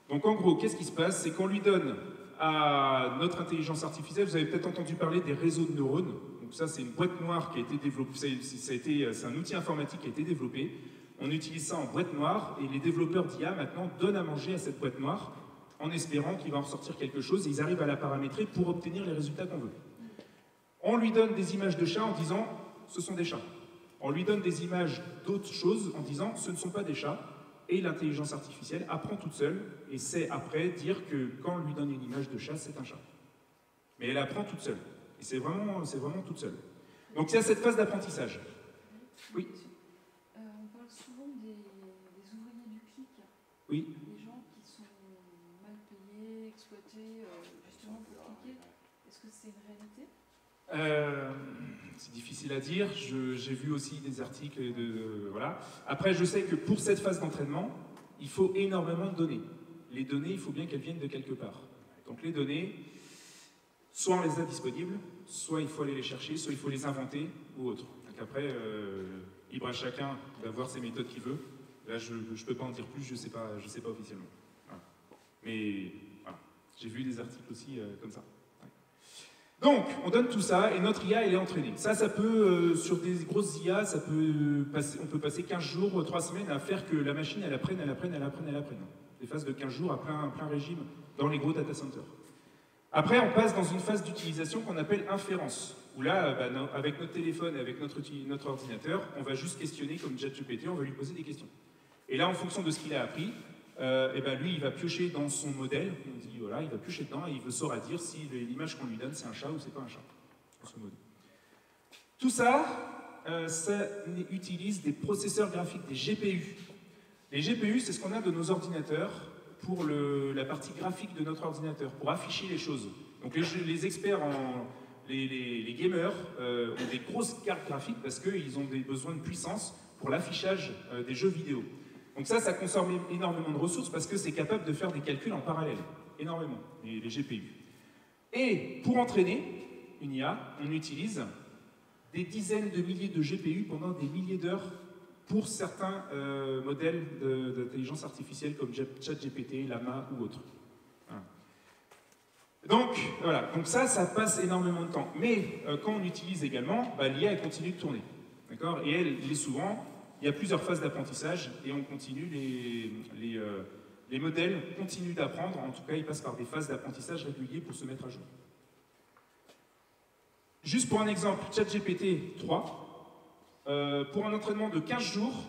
Donc en gros, qu'est-ce qui se passe? C'est qu'on lui donne à notre intelligence artificielle, vous avez peut-être entendu parler des réseaux de neurones. Donc ça, c'est une boîte noire qui a été développée, c'est un outil informatique qui a été développé. On utilise ça en boîte noire et les développeurs d'IA maintenant donnent à manger à cette boîte noire en espérant qu'il va en ressortir quelque chose et ils arrivent à la paramétrer pour obtenir les résultats qu'on veut. On lui donne des images de chats en disant « ce sont des chats ». On lui donne des images d'autres choses en disant « ce ne sont pas des chats ». Et l'intelligence artificielle apprend toute seule et sait après dire que quand on lui donne une image de chat, c'est un chat. Mais elle apprend toute seule. Et c'est vraiment toute seule. Donc il y a cette phase d'apprentissage. Oui.
On parle souvent des ouvriers du clic.
Oui.
Les gens qui sont mal payés, exploités, justement pour cliquer. Est-ce que c'est une réalité?
C'est difficile à dire. J'ai vu aussi des articles voilà. Après, je sais que pour cette phase d'entraînement, il faut énormément de données. Les données, il faut bien qu'elles viennent de quelque part. Donc les données, soit on les a disponibles, soit il faut aller les chercher, soit il faut les inventer ou autre. Donc après, libre à chacun d'avoir ses méthodes qu'il veut. Là, je ne peux pas en dire plus, je sais pas officiellement. Voilà. Mais voilà. J'ai vu des articles aussi comme ça. Donc, on donne tout ça et notre IA, elle est entraînée. Ça peut, sur des grosses IA, on peut passer 15 jours, 3 semaines à faire que la machine, elle apprenne. Des phases de 15 jours à plein régime dans les gros data centers. Après, on passe dans une phase d'utilisation qu'on appelle inférence, où là, avec notre téléphone et avec notre ordinateur, on va juste questionner comme ChatGPT, on va lui poser des questions. Et là, en fonction de ce qu'il a appris, lui, il va piocher dans son modèle, on dit, voilà, il va piocher dedans et il saura dire si l'image qu'on lui donne, c'est un chat ou c'est pas un chat, dans ce modèle. Tout ça, ça utilise des processeurs graphiques, des GPU. Les GPU, c'est ce qu'on a de nos ordinateurs pour la partie graphique de notre ordinateur, pour afficher les choses. Donc les experts, les gamers ont des grosses cartes graphiques parce qu'ils ont des besoins de puissance pour l'affichage des jeux vidéo. Donc ça consomme énormément de ressources parce que c'est capable de faire des calculs en parallèle. Énormément, les GPU. Et pour entraîner une IA, on utilise des dizaines de milliers de GPU pendant des milliers d'heures pour certains modèles d'intelligence artificielle comme ChatGPT, Llama ou autres. Voilà. Donc, voilà. Donc ça passe énormément de temps. Mais quand on utilise également, l'IA, elle continue de tourner. D'accord ? Et elle est souvent, il y a plusieurs phases d'apprentissage et on continue, les modèles continuent d'apprendre. En tout cas, ils passent par des phases d'apprentissage réguliers pour se mettre à jour. Juste pour un exemple, ChatGPT 3, pour un entraînement de 15 jours,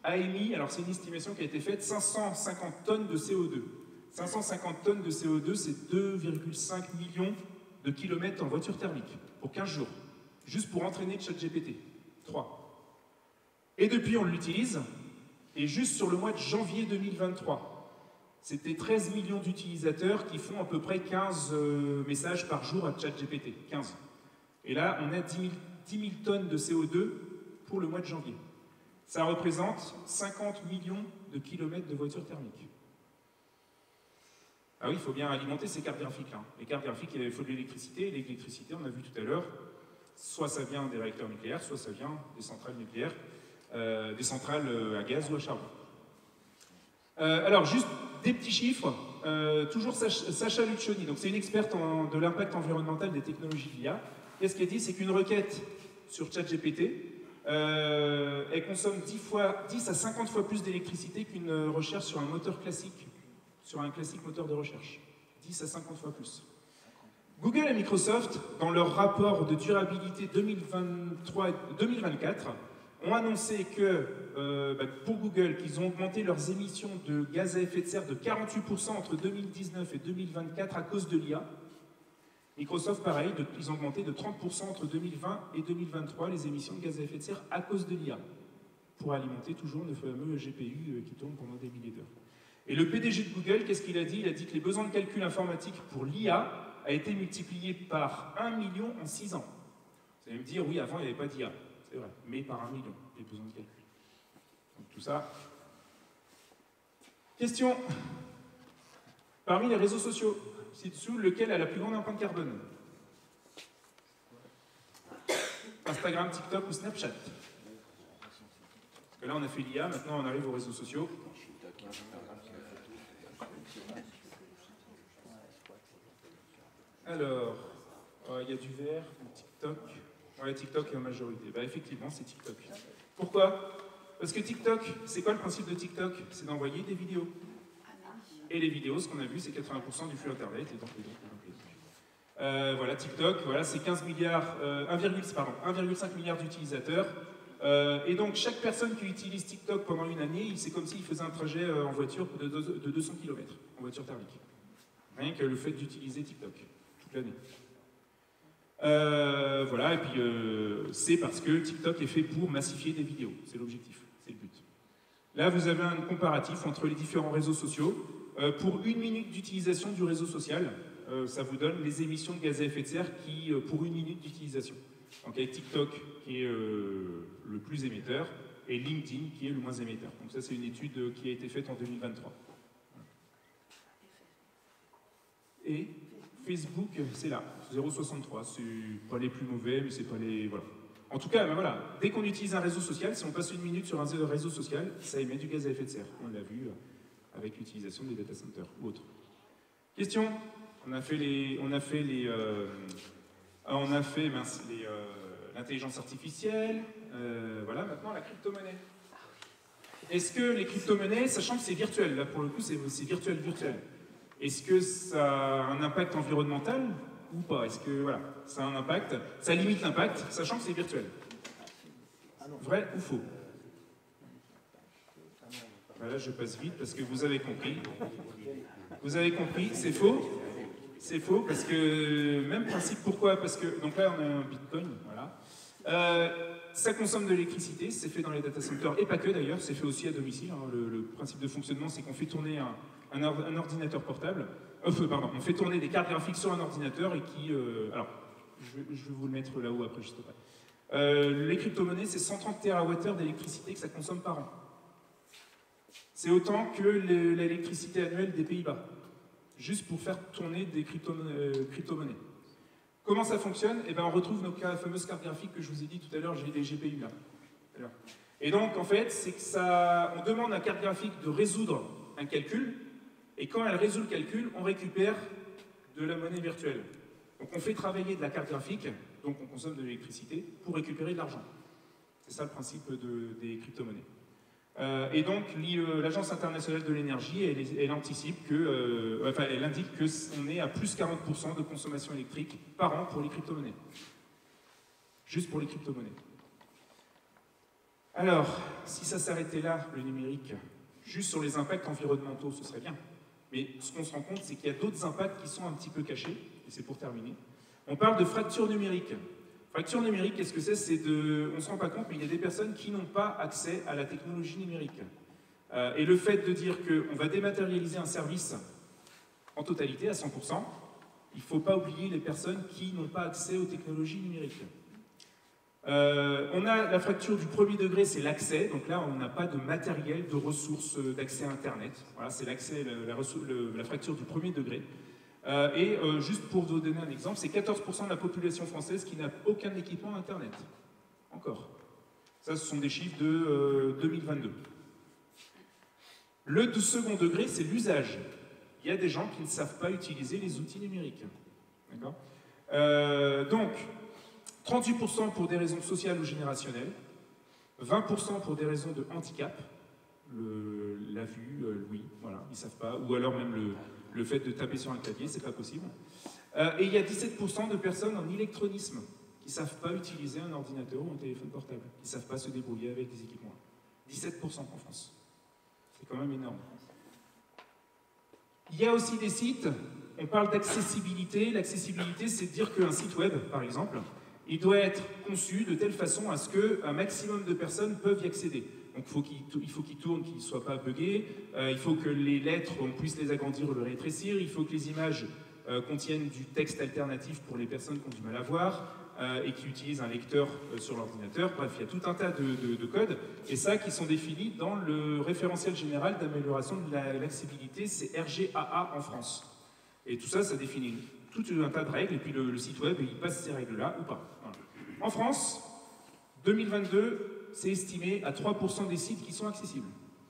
a émis, alors c'est une estimation qui a été faite, 550 tonnes de CO2. 550 tonnes de CO2, c'est 2,5 millions de kilomètres en voiture thermique, pour 15 jours, juste pour entraîner ChatGPT 3. Et depuis, on l'utilise, et juste sur le mois de janvier 2023, c'était 13 millions d'utilisateurs qui font à peu près 15 messages par jour à ChatGPT, 15. Et là, on a 10 000 tonnes de CO2 pour le mois de janvier. Ça représente 50 millions de kilomètres de voitures thermiques. Ah oui, il faut bien alimenter ces cartes graphiques-là. Les cartes graphiques, il faut de l'électricité. L'électricité, on a vu tout à l'heure, soit ça vient des réacteurs nucléaires, soit ça vient des centrales nucléaires, des centrales à gaz ou à charbon. Alors, juste des petits chiffres. Toujours Sacha Luccioni, donc c'est une experte de l'impact environnemental des technologies de l'IA. Qu'est-ce qu'elle dit? C'est qu'une requête sur ChatGPT, elle consomme 10 à 50 fois plus d'électricité qu'une recherche sur un moteur classique, sur un classique moteur de recherche. 10 à 50 fois plus. Google et Microsoft, dans leur rapport de durabilité 2023-2024, ont annoncé que, pour Google, qu'ils ont augmenté leurs émissions de gaz à effet de serre de 48% entre 2019 et 2024 à cause de l'IA. Microsoft, pareil, ils ont augmenté de 30% entre 2020 et 2023 les émissions de gaz à effet de serre à cause de l'IA, pour alimenter toujours le fameux GPU qui tourne pendant des milliers d'heures. Et le PDG de Google, qu'est-ce qu'il a dit? Il a dit que les besoins de calcul informatique pour l'IA a été multiplié par 1 million en 6 ans. Vous allez me dire, oui, avant, il n'y avait pas d'IA. C'est vrai, mais par 1 million, les besoins de calcul. Donc tout ça. Question. Parmi les réseaux sociaux, ci-dessous, lequel a la plus grande empreinte carbone? Instagram, TikTok ou Snapchat? Parce que là, on a fait l'IA, maintenant on arrive aux réseaux sociaux. Alors, il y a du vert, du TikTok. Ouais, TikTok est en majorité. Effectivement, c'est TikTok. Pourquoi? Parce que TikTok, c'est quoi le principe de TikTok? C'est d'envoyer des vidéos. Et les vidéos, ce qu'on a vu, c'est 80% du flux Internet. Et donc. Voilà, TikTok, voilà, c'est 1,5 milliard d'utilisateurs. Et donc, chaque personne qui utilise TikTok pendant une année, c'est comme s'il faisait un trajet en voiture de 200 km, en voiture thermique. Rien que le fait d'utiliser TikTok, toute l'année. Voilà, et puis c'est parce que TikTok est fait pour massifier des vidéos. C'est l'objectif, c'est le but. Là, vous avez un comparatif entre les différents réseaux sociaux. Pour 1 minute d'utilisation du réseau social, ça vous donne les émissions de gaz à effet de serre pour 1 minute d'utilisation. Donc avec TikTok qui est le plus émetteur et LinkedIn qui est le moins émetteur. Donc ça, c'est une étude qui a été faite en 2023. Et Facebook, c'est là, 0,63. C'est pas les plus mauvais, mais c'est pas les... Voilà. En tout cas, voilà, dès qu'on utilise un réseau social, si on passe 1 minute sur un réseau social, ça émet du gaz à effet de serre. On l'a vu avec l'utilisation des data centers ou autres. Question. On a fait l'intelligence artificielle. Voilà, maintenant la crypto-monnaie. Est-ce que les crypto-monnaies, sachant que c'est virtuel, là pour le coup c'est virtuel. Est-ce que ça a un impact environnemental ou pas? Est-ce que voilà, ça a un impact? Ça limite l'impact, sachant que c'est virtuel. Vrai ou faux? Voilà, je passe vite parce que vous avez compris. Vous avez compris, c'est faux. C'est faux parce que, même principe, pourquoi? Parce que, donc là on a un bitcoin, voilà. Ça consomme de l'électricité, c'est fait dans les data centers, et pas que d'ailleurs, c'est fait aussi à domicile. Hein. Le principe de fonctionnement, c'est qu'on fait tourner un ordinateur portable, pardon, on fait tourner des cartes graphiques sur un ordinateur et qui... alors, je vais vous le mettre là-haut après, juste après. Les crypto-monnaies, c'est 130 TWh d'électricité que ça consomme par an. C'est autant que l'électricité annuelle des Pays-Bas, juste pour faire tourner des crypto-monnaies. Comment ça fonctionne? Eh bien, on retrouve nos fameuses cartes graphiques que je vous ai dit tout à l'heure, j'ai des GPU là. Et donc, en fait, c'est que ça, on demande à la carte graphique de résoudre un calcul, et quand elle résout le calcul, on récupère de la monnaie virtuelle. Donc, on fait travailler de la carte graphique, donc on consomme de l'électricité, pour récupérer de l'argent. C'est ça le principe des crypto-monnaies. Et donc, l'Agence internationale de l'énergie, elle anticipe que, enfin, elle indique qu'on est à plus 40% de consommation électrique par an pour les crypto-monnaies. Juste pour les crypto-monnaies. Alors, si ça s'arrêtait là, le numérique, juste sur les impacts environnementaux, ce serait bien. Mais ce qu'on se rend compte, c'est qu'il y a d'autres impacts qui sont un petit peu cachés, et c'est pour terminer. On parle de fracture numérique. Fracture numérique, qu'est-ce que c'est? On ne se rend pas compte, mais il y a des personnes qui n'ont pas accès à la technologie numérique. Et le fait de dire qu'on va dématérialiser un service en totalité, à 100%, il ne faut pas oublier les personnes qui n'ont pas accès aux technologies numériques. On a la fracture du premier degré, c'est l'accès. Donc là, on n'a pas de matériel, de ressources d'accès à Internet. Voilà, c'est l'accès, la fracture du premier degré. Juste pour vous donner un exemple, c'est 14% de la population française qui n'a aucun équipement Internet. Encore. Ça, ce sont des chiffres de 2022. Le second degré, c'est l'usage. Il y a des gens qui ne savent pas utiliser les outils numériques. D'accord ? Donc, 38% pour des raisons sociales ou générationnelles, 20% pour des raisons de handicap, la vue, l'ouïe, voilà, ils ne savent pas, ou alors même le fait de taper sur un clavier, c'est pas possible. Et il y a 17% de personnes en illectronisme qui ne savent pas utiliser un ordinateur ou un téléphone portable, qui ne savent pas se débrouiller avec des équipements. 17% en France. C'est quand même énorme. Il y a aussi des sites, on parle d'accessibilité. L'accessibilité, c'est de dire qu'un site web, par exemple, il doit être conçu de telle façon à ce qu'un maximum de personnes peuvent y accéder. Donc il faut qu'il tourne, qu'il ne soit pas buggé, il faut que les lettres, on puisse les agrandir ou les rétrécir, il faut que les images contiennent du texte alternatif pour les personnes qui ont du mal à voir et qui utilisent un lecteur sur l'ordinateur. Bref, il y a tout un tas de codes, et ça qui sont définis dans le référentiel général d'amélioration de l'accessibilité, c'est RGAA en France. Et tout ça, ça définit tout un tas de règles, et puis le site web, il passe ces règles-là ou pas. Voilà. En France, 2022, c'est estimé à 3% des sites qui sont accessibles.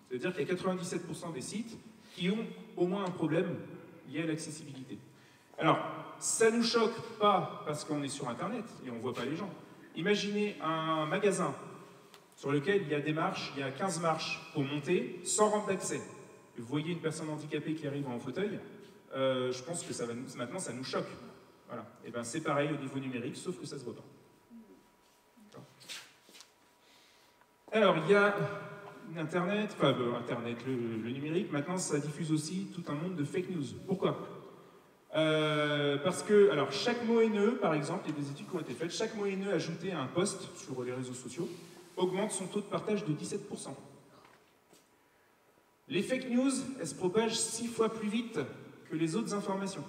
C'est-à-dire qu'il y a 97% des sites qui ont au moins un problème lié à l'accessibilité. Alors, ça ne nous choque pas parce qu'on est sur Internet et on ne voit pas les gens. Imaginez un magasin sur lequel il y a des marches, il y a 15 marches pour monter sans rampe d'accès. Vous voyez une personne handicapée qui arrive en fauteuil, je pense que maintenant ça nous choque. Voilà. Et ben c'est pareil au niveau numérique, sauf que ça ne se voit pas. Alors, il y a Internet, le numérique, maintenant ça diffuse aussi tout un monde de fake news. Pourquoi? Parce que, alors, chaque mot haineux, par exemple, il y a des études qui ont été faites, chaque mot haineux ajouté à un post sur les réseaux sociaux augmente son taux de partage de 17%. Les fake news, elles se propagent 6 fois plus vite que les autres informations.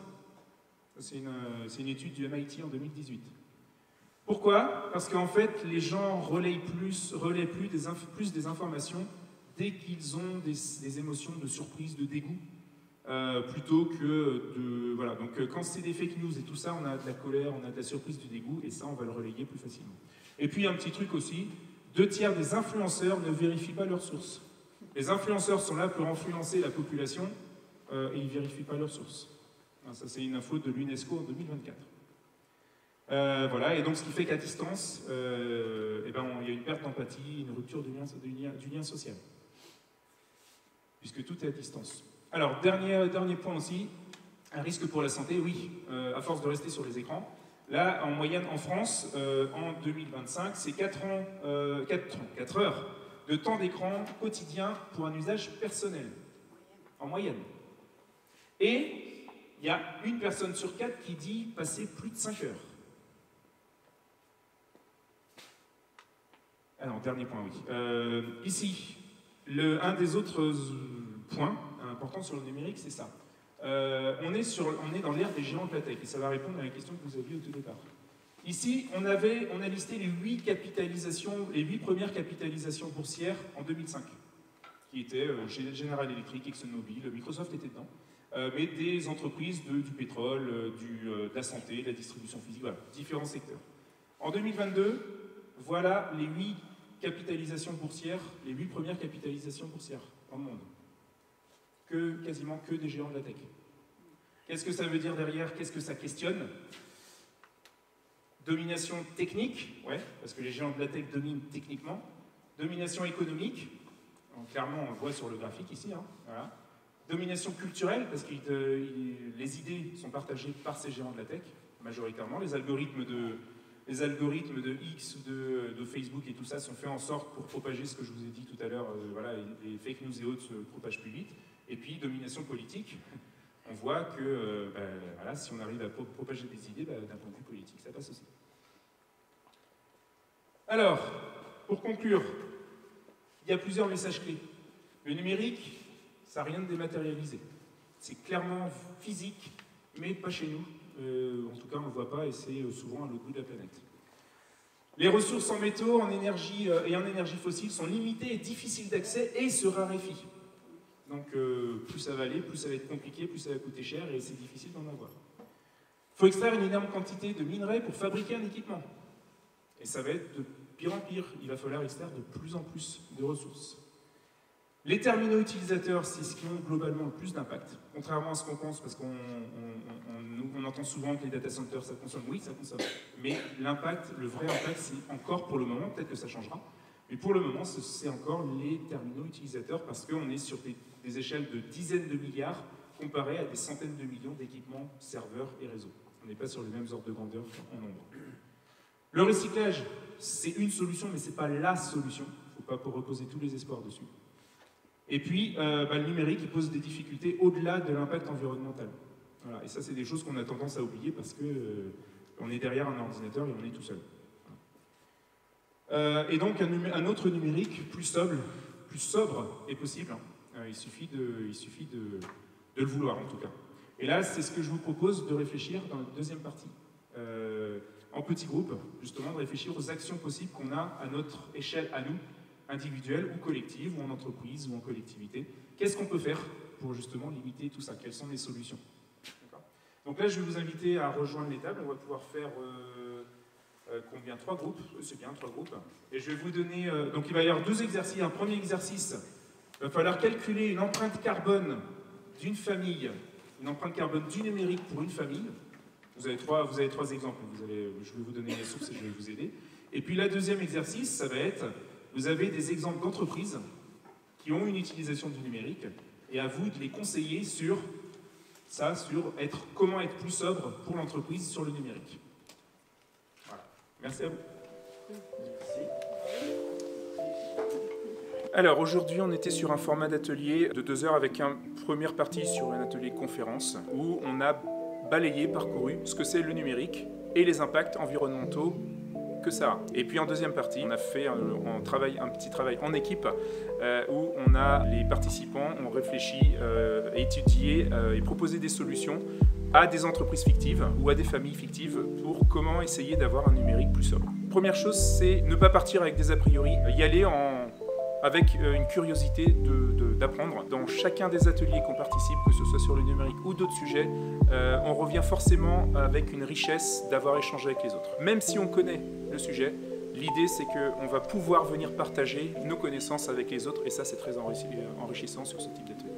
C'est une étude du MIT en 2018. Pourquoi? Parce qu'en fait, les gens relaient plus des informations dès qu'ils ont des émotions de surprise, de dégoût, plutôt que de... Voilà, donc quand c'est des fake news et tout ça, on a de la colère, on a de la surprise, du dégoût, et ça, on va le relayer plus facilement. Et puis, un petit truc aussi, 2/3 des influenceurs ne vérifient pas leurs sources. Les influenceurs sont là pour influencer la population, et ils ne vérifient pas leurs sources. Ça, c'est une info de l'UNESCO en 2024. Voilà, et donc ce qui fait qu'à distance, il y a une perte d'empathie, une rupture du lien social. Puisque tout est à distance. Alors, dernier point aussi, un risque pour la santé, oui, à force de rester sur les écrans. Là, en moyenne, en France, en 2025, c'est 4 heures de temps d'écran quotidien pour un usage personnel. En moyenne. Et il y a une personne sur 4 qui dit passer plus de 5 heures. Ah non, dernier point, oui. Ici, un des autres points importants sur le numérique, c'est ça. On est dans l'ère des géants de la tech, et ça va répondre à la question que vous aviez au tout départ. Ici, on a listé les 8 premières capitalisations boursières en 2005, qui étaient General Electric, ExxonMobil, Microsoft était dedans, mais des entreprises du pétrole, de la santé, de la distribution physique, voilà, différents secteurs. En 2022, voilà les 8 capitalisations boursières, les 8 premières capitalisations boursières dans le monde. Quasiment que des géants de la tech. Qu'est-ce que ça veut dire derrière? Qu'est-ce que ça questionne? Domination technique, ouais, parce que les géants de la tech dominent techniquement. Domination économique, donc, clairement on le voit sur le graphique ici, hein, voilà. Domination culturelle, parce que les idées sont partagées par ces géants de la tech, majoritairement. Les algorithmes de X ou de Facebook et tout ça sont faits en sorte pour propager ce que je vous ai dit tout à l'heure, voilà, les fake news et autres se propagent plus vite. Et puis, domination politique, on voit que voilà, si on arrive à propager des idées, d'un point de vue politique, ça passe aussi. Alors, pour conclure, il y a plusieurs messages clés. Le numérique, ça n'a rien de dématérialisé. C'est clairement physique, mais pas chez nous. En tout cas, on ne le voit pas et c'est souvent à l'autre bout de la planète. Les ressources en métaux, en énergie et en énergie fossile sont limitées et difficiles d'accès et se raréfient. Donc, plus ça va aller, plus ça va être compliqué, plus ça va coûter cher et c'est difficile d'en avoir. Il faut extraire une énorme quantité de minerais pour fabriquer un équipement. Et ça va être de pire en pire. Il va falloir extraire de plus en plus de ressources. Les terminaux utilisateurs, c'est ce qui ont globalement le plus d'impact. Contrairement à ce qu'on pense, parce qu'on entend souvent que les data centers, ça consomme. Oui, ça consomme. Mais l'impact, le vrai impact, c'est encore pour le moment, peut-être que ça changera, mais pour le moment, c'est encore les terminaux utilisateurs, parce qu'on est sur des échelles de dizaines de milliards comparé à des centaines de millions d'équipements, serveurs et réseaux. On n'est pas sur les mêmes ordres de grandeur en nombre. Le recyclage, c'est une solution, mais ce n'est pas la solution. Il ne faut pas reposer tous les espoirs dessus. Et puis, le numérique, il pose des difficultés au-delà de l'impact environnemental. Voilà. Et ça, c'est des choses qu'on a tendance à oublier parce qu'on est derrière un ordinateur et on est tout seul. Et donc, un autre numérique plus sobre est possible. Il suffit de le vouloir, en tout cas. Et là, c'est ce que je vous propose de réfléchir dans la deuxième partie. En petits groupes, justement, de réfléchir aux actions possibles qu'on a à notre échelle, à nous, individuelle ou collective, ou en entreprise, ou en collectivité. Qu'est-ce qu'on peut faire pour justement limiter tout ça? Quelles sont les solutions? Donc là, je vais vous inviter à rejoindre les tables. On va pouvoir faire combien? 3 groupes. C'est bien, 3 groupes. Et je vais vous donner... donc il va y avoir 2 exercices. Un premier exercice, il va falloir calculer une empreinte carbone d'une famille, une empreinte carbone du numérique pour une famille. Vous avez 3 exemples. Je vais vous donner les sources et je vais vous aider. Et puis le deuxième exercice, ça va être... Vous avez des exemples d'entreprises qui ont une utilisation du numérique et à vous de les conseiller sur ça, sur comment être plus sobre pour l'entreprise sur le numérique. Voilà. Merci à vous. Merci. Alors aujourd'hui, on était sur un format d'atelier de 2 heures avec une première partie sur un atelier conférence où on a balayé, parcouru ce que c'est le numérique et les impacts environnementaux que ça a. Et puis en deuxième partie, on a fait un petit travail en équipe où les participants ont réfléchi, étudié et proposé des solutions à des entreprises fictives ou à des familles fictives pour comment essayer d'avoir un numérique plus sobre. Première chose, c'est ne pas partir avec des a priori, y aller avec une curiosité d'apprendre. Dans chacun des ateliers qu'on participe, que ce soit sur le numérique ou d'autres sujets, on revient forcément avec une richesse d'avoir échangé avec les autres. Même si on connaît le sujet, l'idée c'est qu'on va pouvoir venir partager nos connaissances avec les autres et ça c'est très enrichissant sur ce type d'atelier.